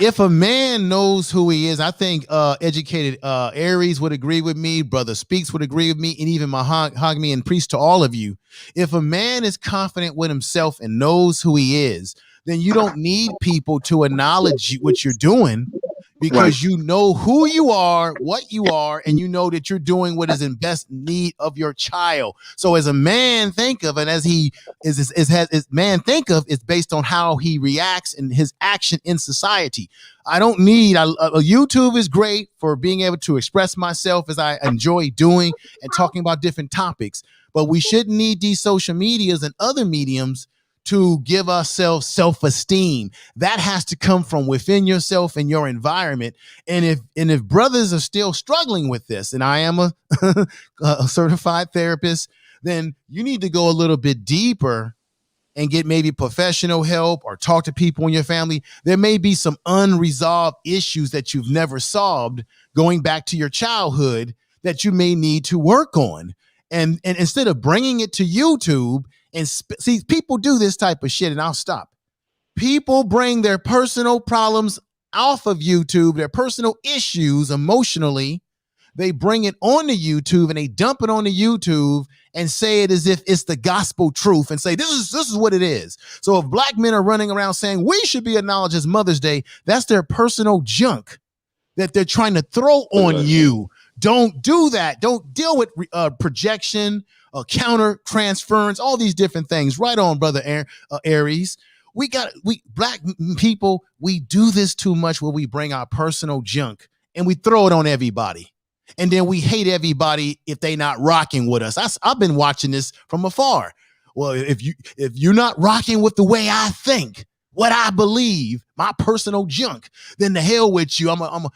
if a man knows who he is, I think educated Aries would agree with me, Brother Speaks would agree with me, and even Mahogany and Priest to all of you. If a man is confident with himself and knows who he is, then you don't need people to acknowledge what you're doing because you know who you are, what you are, and you know that you're doing what is in best need of your child. So as a man think of, and as he man think of, it's based on how he reacts and his action in society. I don't need, YouTube is great for being able to express myself as I enjoy doing and talking about different topics, but we shouldn't need these social medias and other mediums to give ourselves self-esteem. That has to come from within yourself and your environment. And if brothers are still struggling with this, and I am a certified therapist, then you need to go a little bit deeper and get maybe professional help or talk to people in your family. There may be some unresolved issues that you've never solved going back to your childhood that you may need to work on. And instead of bringing it to YouTube, and see, people do this type of shit, and I'll stop. People bring their personal problems off of YouTube, their personal issues emotionally. They bring it onto YouTube and they dump it onto YouTube and say it as if it's the gospel truth and say, this is what it is. So if black men are running around saying we should be acknowledged as Mother's Day, that's their personal junk that they're trying to throw on you. Don't do that. Don't deal with projection, counter transference, all these different things. Right on, Brother Aries. We black people, we do this too much where we bring our personal junk and we throw it on everybody. And then we hate everybody if they not rocking with us. I've been watching this from afar. well, if you're not rocking with the way I think, what I believe, my personal junk, then the hell with you. I'm a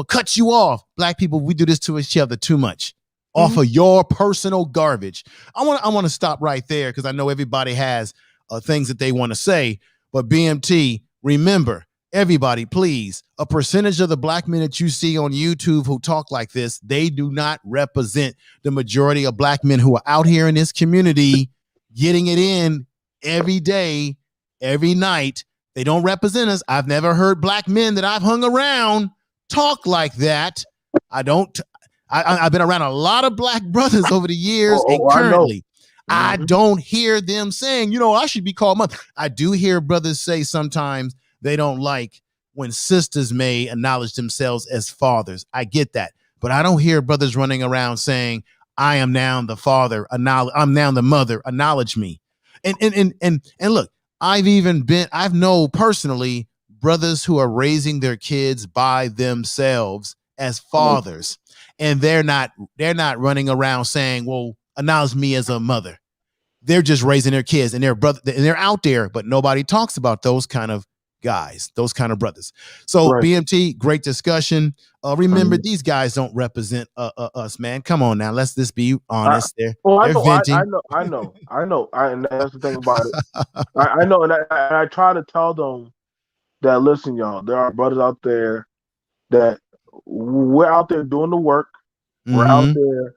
cut you off. Black people, we do this to each other too much. Off of your personal garbage. I want to stop right there because I know everybody has things that they want to say. But BMT, remember, everybody, please, a percentage of the black men that you see on YouTube who talk like this, they do not represent the majority of black men who are out here in this community getting it in every day, every night. They don't represent us. I've never heard black men that I've hung around talk like that. I've been around a lot of black brothers over the years, and currently I don't hear them saying, you know, I should be called mother. I do hear brothers say sometimes they don't like when sisters may acknowledge themselves as fathers. I get that. But I don't hear brothers running around saying, I am now the father, I'm now the mother, acknowledge me. And look, I've known personally brothers who are raising their kids by themselves as fathers, and they're not running around saying, well, acknowledge me as a mother. They're just raising their kids, and they're out there, but nobody talks about those kind of guys, those kind of brothers. So BMT, great discussion. Remember, these guys don't represent us, man. Come on now, let's just be honest. They're venting. I know. And that's the thing about it. I know, and I try to tell them that, listen, y'all, there are brothers out there that we're out there doing the work. We're out there.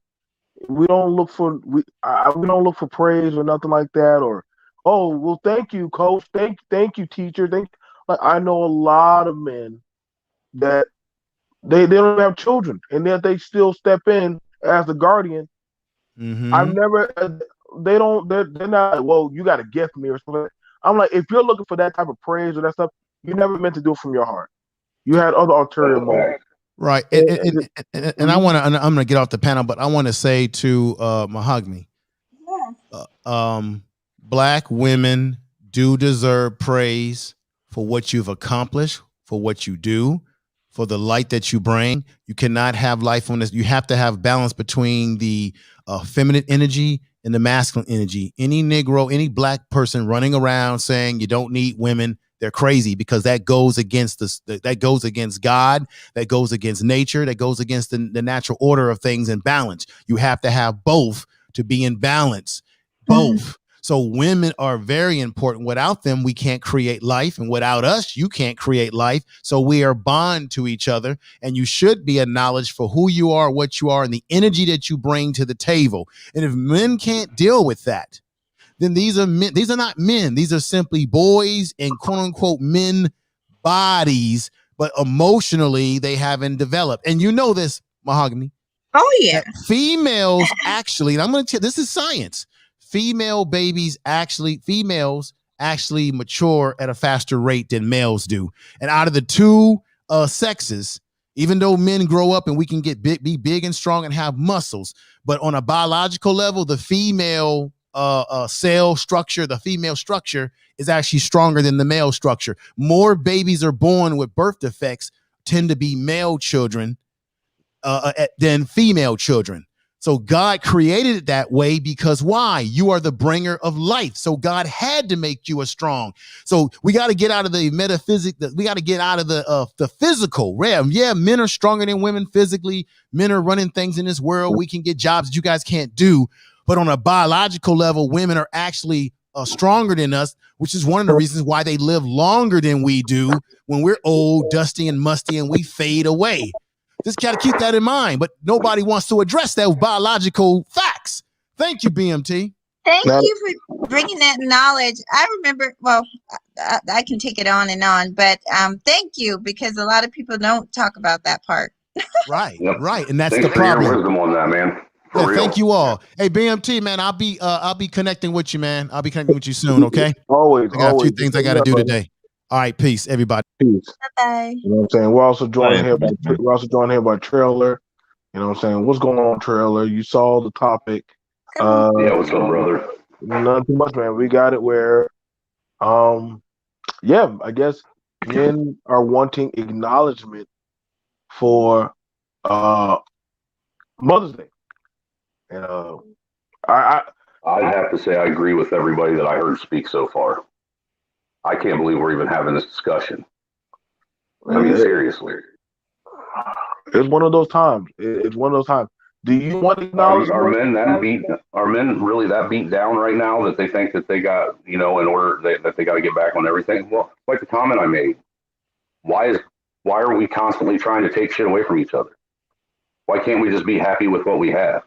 We don't look for we don't look for praise or nothing like that. Or, oh, well, thank you, coach. Thank you, teacher. Like, I know a lot of men that they don't have children, and that they still step in as the guardian. I've never. They're not. Well, you got a gift me or something. I'm like, if you're looking for that type of praise or that stuff, you never meant to do it from your heart. You had other ulterior motives. Right. And I'm going to get off the panel, but I want to say to Mahogany, black women do deserve praise for what you've accomplished, for what you do, for the light that you bring. You cannot have life on this. You have to have balance between the feminine energy and the masculine energy. Any Negro, any black person running around saying you don't need women, they're crazy, because that goes against that goes against God, that goes against nature, that goes against the natural order of things and balance. You have to have both to be in balance, both. So women are very important. Without them, we can't create life. And without us, you can't create life. So we are bond to each other, and you should be acknowledged for who you are, what you are, and the energy that you bring to the table. And if men can't deal with that, then these are men. These are not men. These are simply boys in quote unquote men bodies, but emotionally they haven't developed. And you know this, Mahogany. Oh yeah. Females actually, and I'm going to tell, this is science. Females actually mature at a faster rate than males do. And out of the two sexes, even though men grow up and we can get be big and strong and have muscles, but on a biological level, the female cell structure, the female structure is actually stronger than the male structure. More babies are born with birth defects tend to be male children than female children. So God created it that way because why? You are the bringer of life. So God had to make you a strong. So we got to get out of the metaphysics. We got to get out of the physical realm. Yeah, men are stronger than women physically. Men are running things in this world. We can get jobs that you guys can't do. But on a biological level, women are actually stronger than us, which is one of the reasons why they live longer than we do when we're old, dusty, and musty, and we fade away. Just got to keep that in mind, but nobody wants to address those biological facts. Thank you, BMT. Thank you for bringing that knowledge. I remember, well, I can take it on and on, but thank you, because a lot of people don't talk about that part. Right, right, and that's Thanks the problem. For your wisdom on that, man. Yeah, thank you all. Hey, BMT, man, I'll be connecting with you, man. I'll be connecting with you soon, okay? Always. I got a few things I got to do today. All right, peace, everybody. Peace. Bye-bye. You know what I'm saying? We're also joined here by Trailer. You know what I'm saying? What's going on, Trailer? You saw the topic. Yeah, what's up, brother? Not too much, man. We got it where, yeah, I guess men are wanting acknowledgement for Mother's Day. And I'd have to say I agree with everybody that I heard speak so far. I can't believe we're even having this discussion. I mean, seriously. It's one of those times. It's one of those times. Do you want to acknowledge? Are men really that beat down right now that they think that they got, in order that they got to get back on everything? Well, like the comment I made, why are we constantly trying to take shit away from each other? Why can't we just be happy with what we have?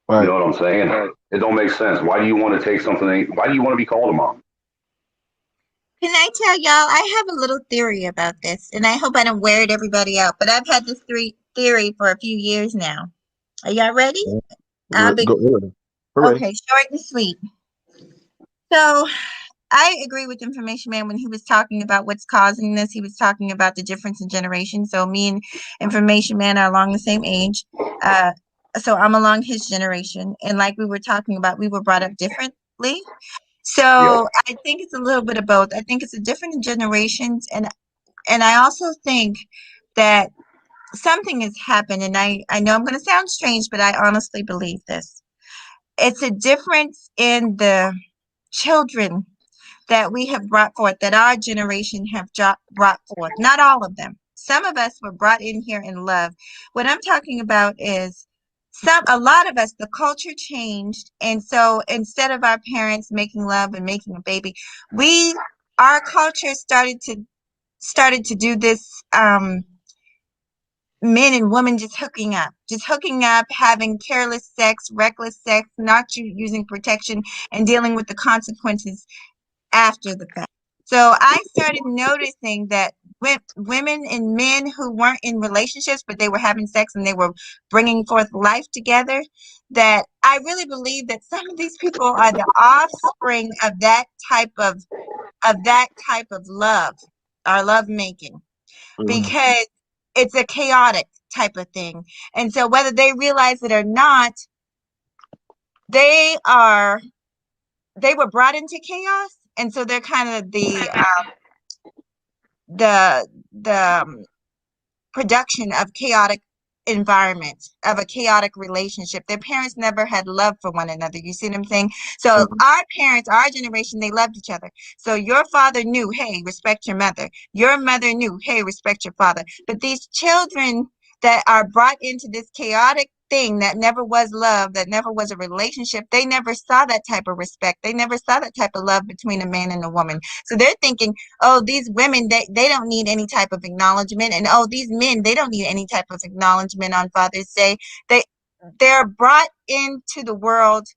Right. You know what I'm saying? It don't make sense. Why do you want to take something? Why do you want to be called a mom? Can I tell y'all, I have a little theory about this, and I hope I don't wear it everybody out, but I've had this theory for a few years now. Are y'all ready? Okay, short and sweet. So I agree with Information Man when he was talking about what's causing this. He was talking about the difference in generation. So me and Information Man are along the same age. So I'm along his generation. And like we were talking about, we were brought up differently. So I think it's a little bit of both. I think it's a different generations. And I also think that something has happened. And I know I'm going to sound strange, but I honestly believe this. It's a difference in the children that we have brought forth, that our generation have brought forth. Not all of them. Some of us were brought in here in love. What I'm talking about is a lot of us, the culture changed. And so instead of our parents making love and making a baby, our culture started to do this, men and women just hooking up, having careless sex, reckless sex, not using protection, and dealing with the consequences after the fact. So I started noticing that women and men who weren't in relationships, but they were having sex and they were bringing forth life together, that I really believe that some of these people are the offspring of that type of love, or love making, because it's a chaotic type of thing. And so whether they realize it or not, they were brought into chaos. And so they're kind of the production of chaotic environment, of a chaotic relationship. Their parents never had love for one another. You see what I'm saying? So our parents, our generation, they loved each other. So your father knew, hey, respect your mother. Your mother knew, hey, respect your father. But these children that are brought into this chaotic thing that never was love, that never was a relationship, they never saw that type of respect. They never saw that type of love between a man and a woman. So they're thinking, oh, these women, they don't need any type of acknowledgement. And oh, these men, they don't need any type of acknowledgement on Father's Day. They're brought into the world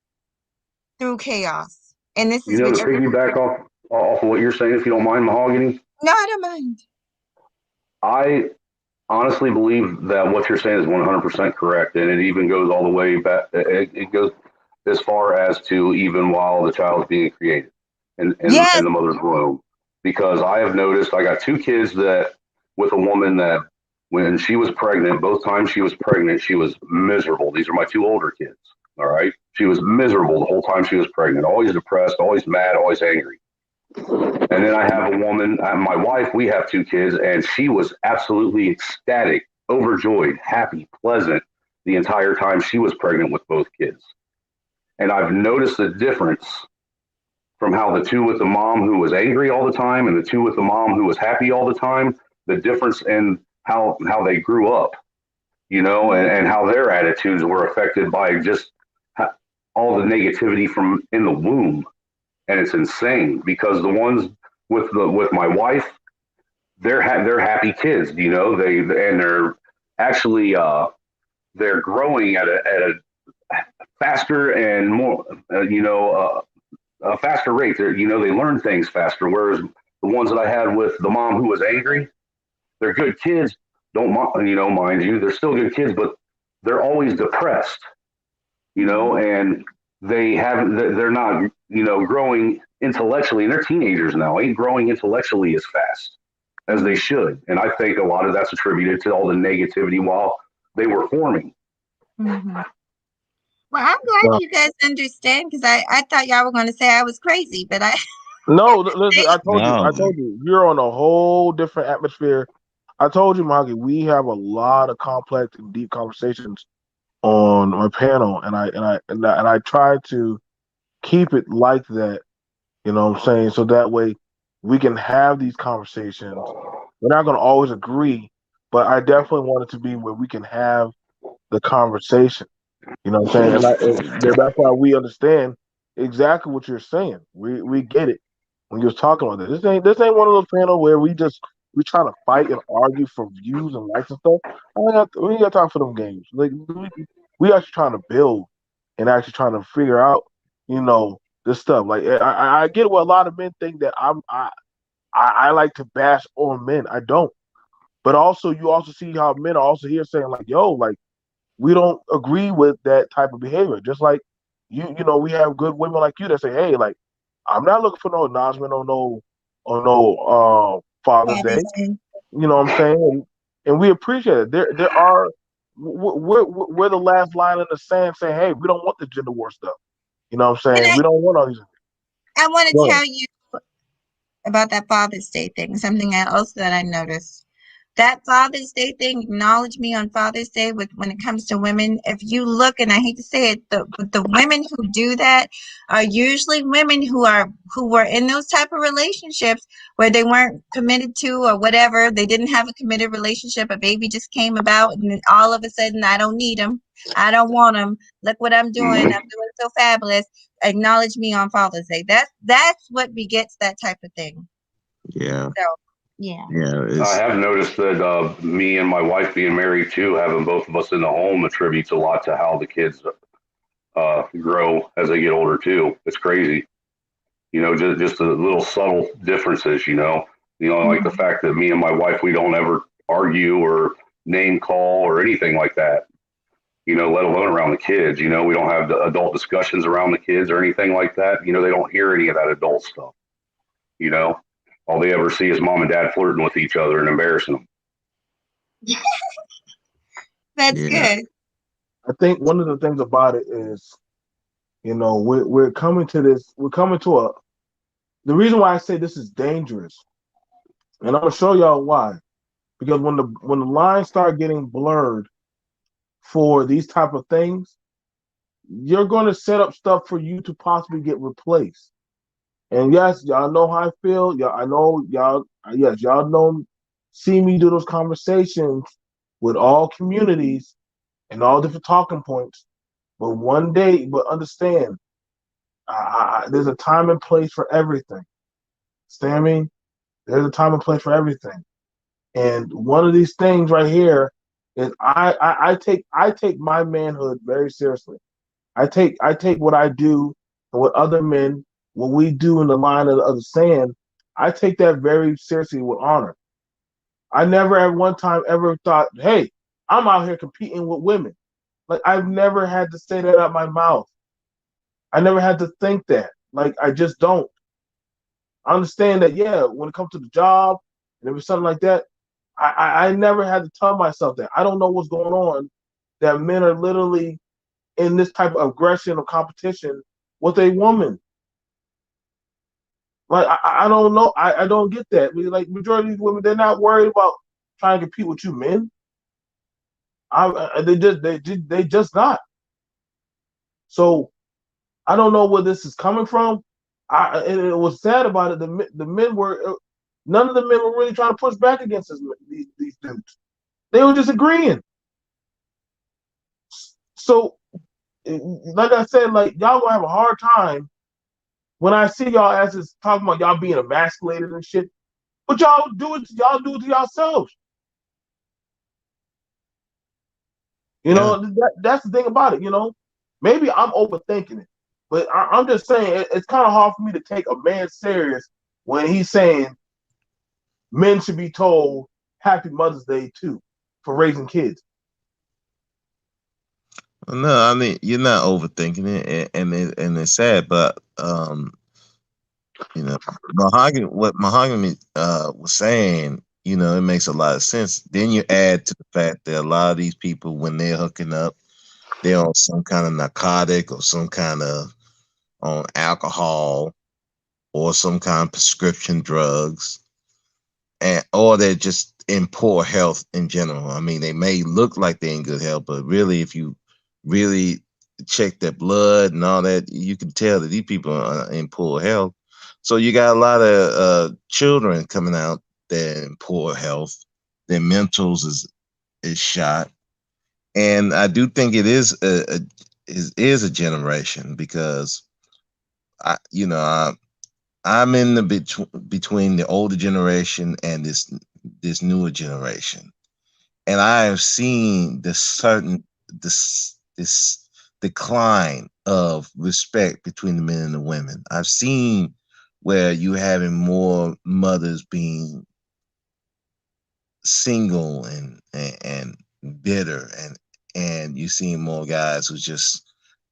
through chaos. And this is to piggyback off of what you're saying, if you don't mind, Mahogany. No, I don't mind. I honestly believe that what you're saying is 100% correct, and it even goes all the way back. It goes as far as to even while the child is being created in the mother's womb. Because I have noticed, I got 2 kids that with a woman that when she was pregnant, both times she was pregnant, she was miserable. These are my 2 older kids. All right, she was miserable the whole time she was pregnant, always depressed, always mad, always angry. And then I have a woman, my wife, we have 2 kids, and she was absolutely ecstatic, overjoyed, happy, pleasant the entire time she was pregnant with both kids. And I've noticed the difference from how the 2 with the mom who was angry all the time and the 2 with the mom who was happy all the time, the difference in how they grew up, and how their attitudes were affected by just all the negativity from in the womb. And it's insane because the ones with my wife, they're happy kids, they're actually they're growing at a faster and more a faster rate. They learn things faster. Whereas the ones that I had with the mom who was angry, they're good kids. Mind you, they're still good kids, but they're always depressed, and they're not, growing intellectually, and they're teenagers now, ain't growing intellectually as fast as they should. And I think a lot of that's attributed to all the negativity while they were forming. Mm-hmm. Well, I'm glad you guys understand, because I thought y'all were going to say I was crazy, but No, listen, I told you, you're on a whole different atmosphere. I told you, Maggie, we have a lot of complex and deep conversations on my panel, and I try to keep it like that. You know what I'm saying? So that way we can have these conversations. We're not going to always agree, but I definitely want it to be where we can have the conversation. You know what I'm saying? And that's why we understand exactly what you're saying. We get it when you're talking about this. This ain't one of those panels where we try to fight and argue for views and likes and stuff. We ain't got time for them games. Like we actually trying to build and actually trying to figure out, you know, this stuff. Like I get what a lot of men think that I like to bash on men. I don't. But also you also see how men are also here saying like, yo, like we don't agree with that type of behavior. Just like you know, we have good women like you that say, hey, like I'm not looking for no acknowledgement on no Father's Day. Obviously. You know what I'm saying? And we appreciate it. There are we're the last line in the sand saying, hey, we don't want the gender war stuff. You know what I'm And saying? We don't want all these. I want to Go ahead. tell you about that Father's Day thing, something else that I noticed. That Father's Day thing, acknowledge me on Father's Day with when it comes to women. If you look, and I hate to say it, the women who do that are usually women who were in those type of relationships where they weren't committed to or whatever. They didn't have a committed relationship. A baby just came about, and then all of a sudden, I don't need him. I don't want him. Look what I'm doing. I'm doing so fabulous. Acknowledge me on Father's Day. That's what begets that type of thing. Yeah, So yeah. yeah. I It's have noticed that me and my wife being married too, having both of us in the home, attributes a lot to how the kids grow as they get older too. It's crazy, you know, just the little subtle differences. Like the Mhm. fact that me and my wife we don't ever argue or name call or anything like that. Let alone around the kids. We don't have the adult discussions around the kids or anything like that. They don't hear any of that adult stuff. You know, all they ever see is mom and dad flirting with each other and embarrassing them. That's yeah, good. I think one of the things about it is, you know, we're coming to this. We're coming to a. The reason why I say this is dangerous, and I'm gonna show y'all why. Because when the lines start getting blurred for these type of things, you're going to set up stuff for you to possibly get replaced. And yes, y'all know how I feel. Y'all, I know y'all. Yes, y'all know. See me do those conversations with all communities and all different talking points. But one day, but understand, there's a time and place for everything. Understand me? There's a time and place for everything. And one of these things right here is I take my manhood very seriously. I take what I do and what other men, what we do in the line of the sand, I take that very seriously with honor. I never at one time ever thought, hey, I'm out here competing with women. Like I've never had to say that out my mouth. I never had to think that. Like I just don't. I understand that, yeah, when it comes to the job and if it's something like that, I never had to tell myself that. I don't know what's going on, that men are literally in this type of aggression or competition with a woman. Like I don't know. I don't get that. Like majority of these women, they're not worried about trying to compete with you men. They just not. So I don't know where this is coming from. And it was sad about it. The men were none of the men were really trying to push back against these dudes. They were just agreeing. So like I said, like y'all gonna have a hard time when I see y'all asses talking about y'all being emasculated and shit. But y'all do it to yourselves. You yeah. know, that's the thing about it, you know. Maybe I'm overthinking it. But I'm just saying it's kind of hard for me to take a man serious when he's saying men should be told Happy Mother's Day too for raising kids. No, I mean you're not overthinking it, and it's sad, but mahogany. What mahogany was saying, it makes a lot of sense. Then you add to the fact that a lot of these people, when they're hooking up, they're on some kind of narcotic or some kind of on alcohol or some kind of prescription drugs, and or they're just in poor health in general. I mean, they may look like they're in good health, but really, if you really check their blood and all that, you can tell that these people are in poor health. So you got a lot of children coming out there in poor health. Their mentals is shot, and I do think it is a generation because I'm in the between the older generation and this newer generation, and I have seen this decline of respect between the men and the women. I've seen where you having more mothers being single and bitter, and you seeing more guys who just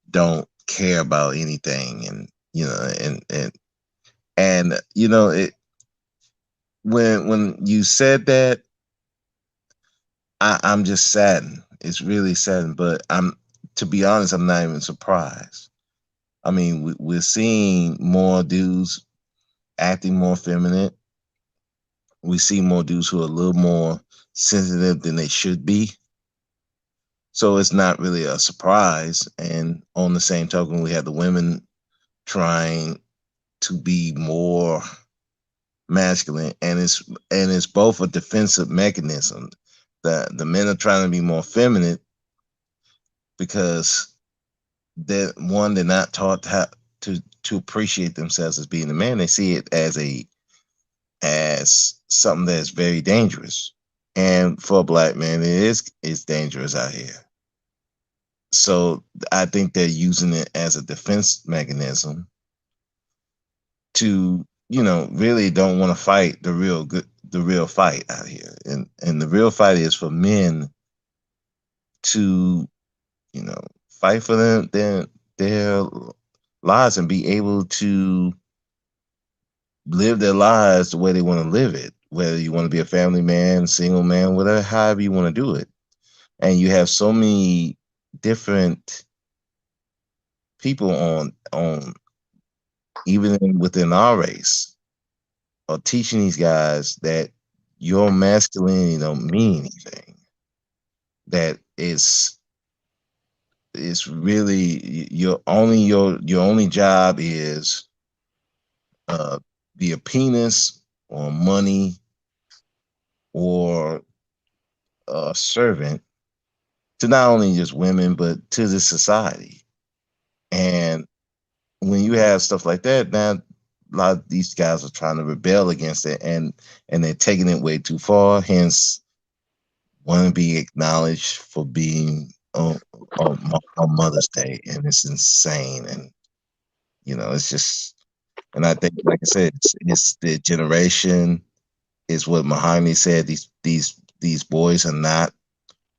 don't care about anything, and it when you said that, I'm just saddened. It's really saddened, but to be honest, I'm not even surprised. I mean, we're seeing more dudes acting more feminine. We see more dudes who are a little more sensitive than they should be. So it's not really a surprise. And on the same token, we have the women trying to be more masculine, and it's both a defensive mechanism. The men are trying to be more feminine because they're not taught how to appreciate themselves as being a man. They see it as something that's very dangerous. And for a black man, it's dangerous out here. So I think they're using it as a defense mechanism to, really don't want to fight the real fight out here. And the real fight is for men to, fight for their lives and be able to live their lives the way they want to live it, whether you want to be a family man, single man, whatever, however you want to do it. And you have so many different people on even within our race are teaching these guys that your masculinity don't mean anything. That it's really your only job is be a penis or money or a servant to not only just women but to the society. And when you have stuff like that, now a lot of these guys are trying to rebel against it, and they're taking it way too far. Hence, want to be acknowledged for being on Mother's Day, and it's insane. And it's just, and I think, like I said, it's the generation. Is what Mahoney said. These boys are not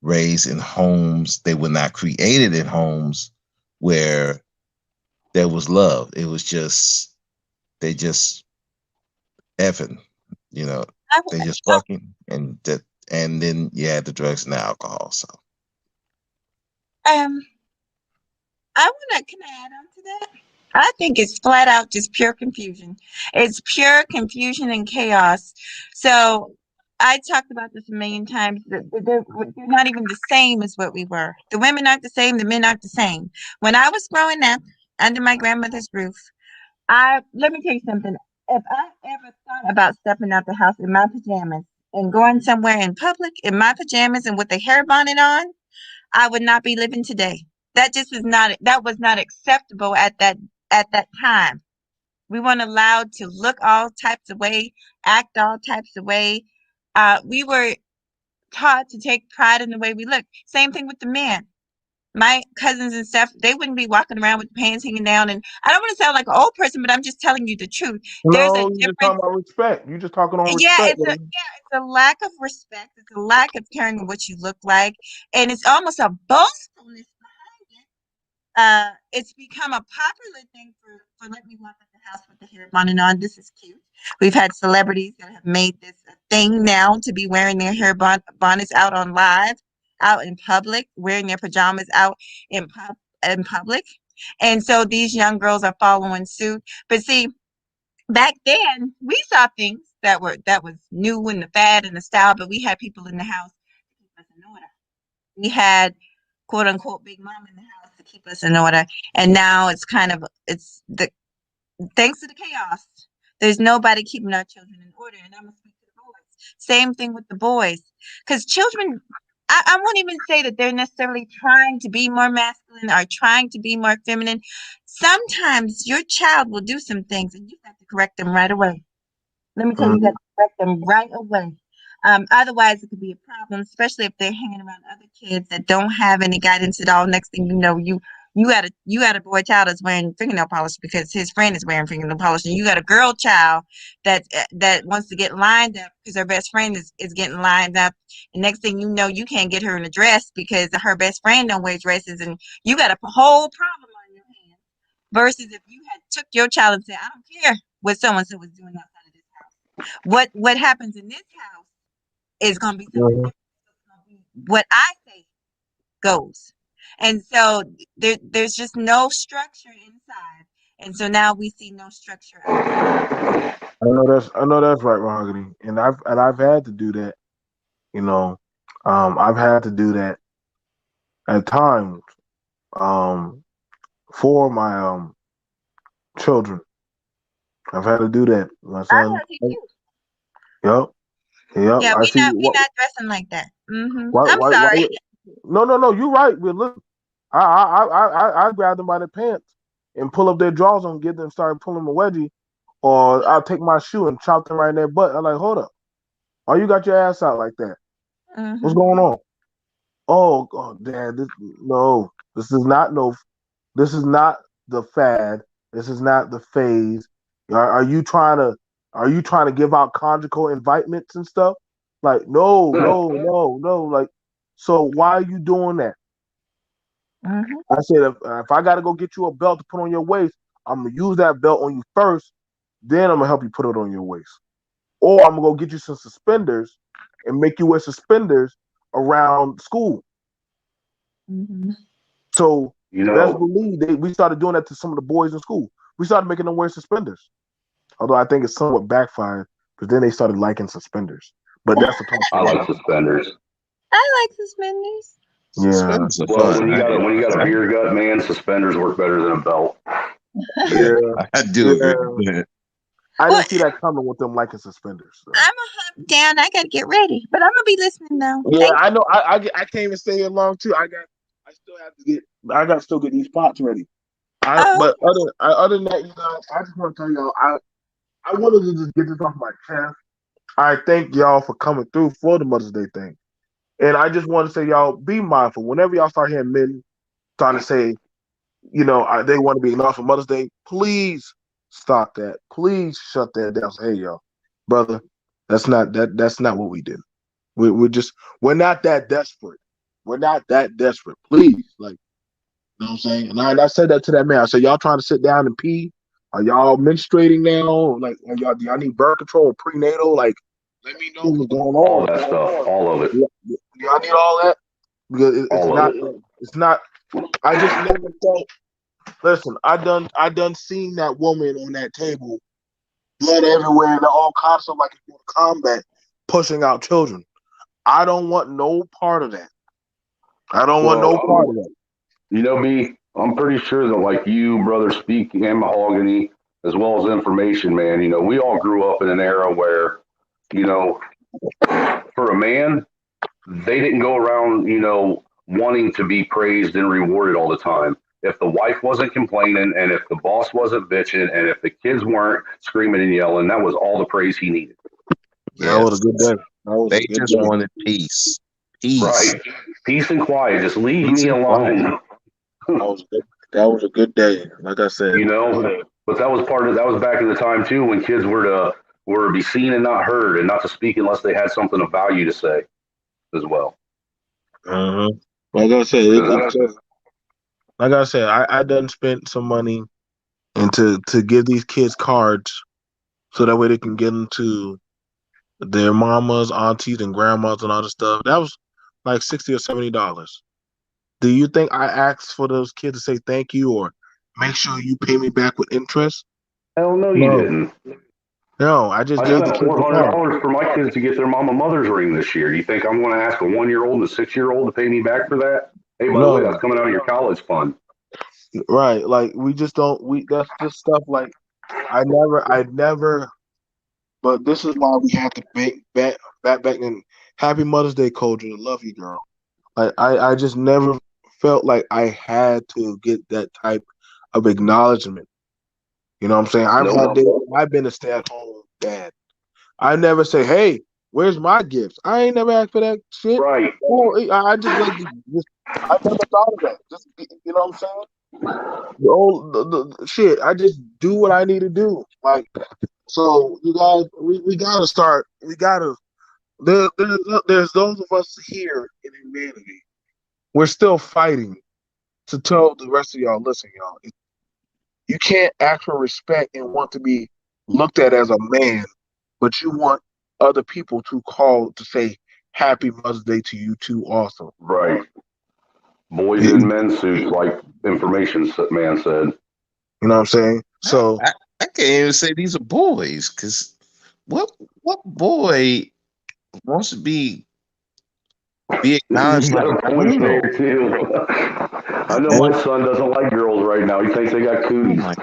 raised in homes. They were not created in homes where there was love. It was just they just effing, they just fucking, and then you had the drugs and the alcohol. So I can I add on to that? I think it's flat out just pure confusion. It's pure confusion and chaos. So I talked about this a million times. They're not even the same as what we were. The women aren't the same. The men aren't the same. When I was growing up under my grandmother's roof, let me tell you something. If I ever thought about stepping out the house in my pajamas and going somewhere in public in my pajamas and with a hair bonnet on, I would not be living today. That was not acceptable at that time. We weren't allowed to look all types of way, act all types of way. We were taught to take pride in the way we look. Same thing with the men. My cousins and stuff, they wouldn't be walking around with pants hanging down. And I don't want to sound like an old person, but I'm just telling you the truth. There's a No, you're just talking about respect. You're just talking on yeah, respect. it's a lack of respect. It's a lack of caring of what you look like, and it's almost a boastfulness behind it. It's become a popular thing for let me walk at the house with the hair bonnet on. This is cute. We've had celebrities that have made this a thing now to be wearing their hair bonnets out on live, out in public, wearing their pajamas out in public, and so these young girls are following suit. But see, back then we saw things that was new and the fad and the style, but we had people in the house to keep us in order. We had quote unquote big mom in the house to keep us in order. And now it's thanks to the chaos, there's nobody keeping our children in order. And I'm gonna speak to the boys. Same thing with the boys. Because children, I won't even say that they're necessarily trying to be more masculine or trying to be more feminine. Sometimes your child will do some things and you have to correct them right away. Let me tell you, you got to correct them right away. Otherwise, it could be a problem, especially if they're hanging around other kids that don't have any guidance at all. Next thing you know, you got a boy child that's wearing fingernail polish because his friend is wearing fingernail polish, and you got a girl child that wants to get lined up because her best friend is getting lined up. And next thing you know, you can't get her in a dress because her best friend don't wear dresses, and you got a whole problem on your hands. Versus if you had took your child and said, "I don't care what someone was doing outside of this house. What happens in this house is going to be something different. What I say goes." And so there's just no structure inside, and so now we see no structure outside. I know that's right, Mahogany, and I've had to do that. You know, I've had to do that at times for my children. I've had to do that. My son. Yep. Yeah, I see. we not dressing like that. Why, I'm sorry. No. You're right. But look, I grab them by the pants and pull up their drawers and get them start pulling a wedgie, or I'll take my shoe and chop them right in their butt. I'm like, hold up, why you got your ass out like that? What's going on? Oh, Dad, this is not the fad. This is not the phase. Are you trying to give out conjugal invitements and stuff? Like, no. Like, so why are you doing that? I said, if I got to go get you a belt to put on your waist, I'm gonna use that belt on you first. Then I'm gonna help you put it on your waist, or I'm gonna go get you some suspenders and make you wear suspenders around school. So best believe we started doing that to some of the boys in school. We started making them wear suspenders. Although I think it's somewhat backfired because then they started liking suspenders. But that's the I like suspenders. I like suspenders. Yeah. Well, when you got a beer gut, man, suspenders work better than a belt. Yeah, I do agree with that. I didn't see that coming with them liking suspenders. So. I'm a hump down. I gotta get ready, but I'm gonna be listening now. Yeah, I know. I can't even stay here long too. I got to still get these pots ready. But other than that, you guys, I just want to tell y'all, I wanted to just get this off my chest. I thank y'all for coming through for the Mother's Day thing, and I just want to say, y'all, be mindful whenever y'all start hearing men trying to say, they want to be acknowledged for Mother's Day. Please stop that. Please shut that down. Say, hey, y'all, brother, that's not what we do. We're not that desperate. We're not that desperate. Please, like, you know what I'm saying? And I said that to that man. I said, y'all trying to sit down and pee? Are y'all menstruating now? Like, do y'all need birth control or prenatal? Like, let me know what's going on. All that stuff, all of it. Do y'all need all that? Because it's not. I just never felt. Listen, I done seen that woman on that table, blood everywhere, and all kinds of like in combat, pushing out children. I don't want no part of that. I don't want no part of that. You know me, I'm pretty sure that like you, Brother Speak, and Mahogany, as well as Information, man, we all grew up in an era where, for a man, they didn't go around, wanting to be praised and rewarded all the time. If the wife wasn't complaining and if the boss wasn't bitching and if the kids weren't screaming and yelling, that was all the praise he needed. That was a good day. They just wanted peace. Peace. Right. Peace and quiet. Just leave me alone. That was a good day. Like I said. But that was back in the time too when kids were to be seen and not heard and not to speak unless they had something of value to say as well. Like I said, I done spent some money and to give these kids cards so that way they can get them to their mamas, aunties, and grandmas and all this stuff. That was like $60 or $70. Do you think I asked for those kids to say thank you or make sure you pay me back with interest? Hell no, you didn't. No, I just gave the kids $400 for my kids to get their mother's ring this year. Do you think I'm going to ask a 1-year-old and a 6-year-old to pay me back for that? Hey, by the way, No, that's coming out of your college fund. right. Like we just don't. That's just stuff. Like I never. But this is why we have to back in. Happy Mother's Day, Culture. Love you, girl. I just never felt like I had to get that type of acknowledgement. You know what I'm saying? Nope. I've been a stay-at-home dad. I never say, "Hey, where's my gifts?" I ain't never asked for that shit. Right. Oh, I just like just I never thought of that. Just you know what I'm saying? The shit. I just do what I need to do. Like so, you guys, we gotta start. We gotta. There's those of us here in humanity. We're still fighting to tell the rest of y'all. Listen, y'all. You can't ask for respect and want to be looked at as a man, but you want other people to call to say Happy Mother's Day to you too. Also, Right. Boys you in men's suits, like information man said. know what I'm saying? So I can't even say these are boys, because what boy wants to be acknowledged You like got a a point hero? there too. I know and my son doesn't like girls right now. He thinks they got Oh cooties. my!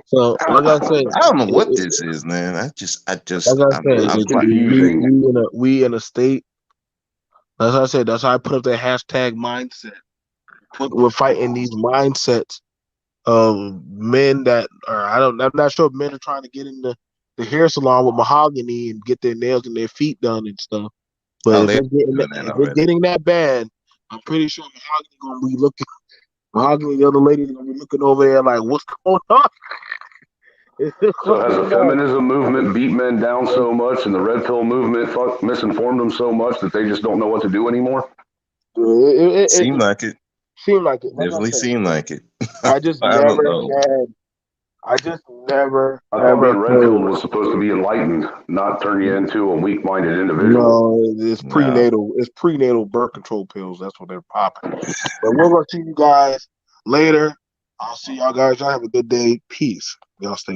so like I said, I don't know what this is, man. like I said, It's I'm like, confusing. we in a state. As I said, that's how I put up the hashtag mindset. We're fighting these mindsets of men that are I'm not sure if men are trying to get in the hair salon with mahogany and get their nails and their feet done and stuff. But oh, if they're it's getting doing that if it's already. getting that bad, I'm pretty sure mahogany gonna be looking mahogany the other lady's gonna be looking over there like what's going on? So has the feminism movement beat men down so much, and the red pill movement misinformed them so much that they just don't know what to do anymore? Seemed It like it. seemed like it. Like I Definitely said, seemed like it. I just I don't never know. had. I just never I thought ever being red heard. pilled was supposed to be enlightened, not turn you into a weak minded individual. No, it's No. prenatal. It's prenatal birth control pills. That's what they're popping. But we're gonna see you guys later. I'll see y'all guys. Y'all have a good day. Peace. Y'all stay.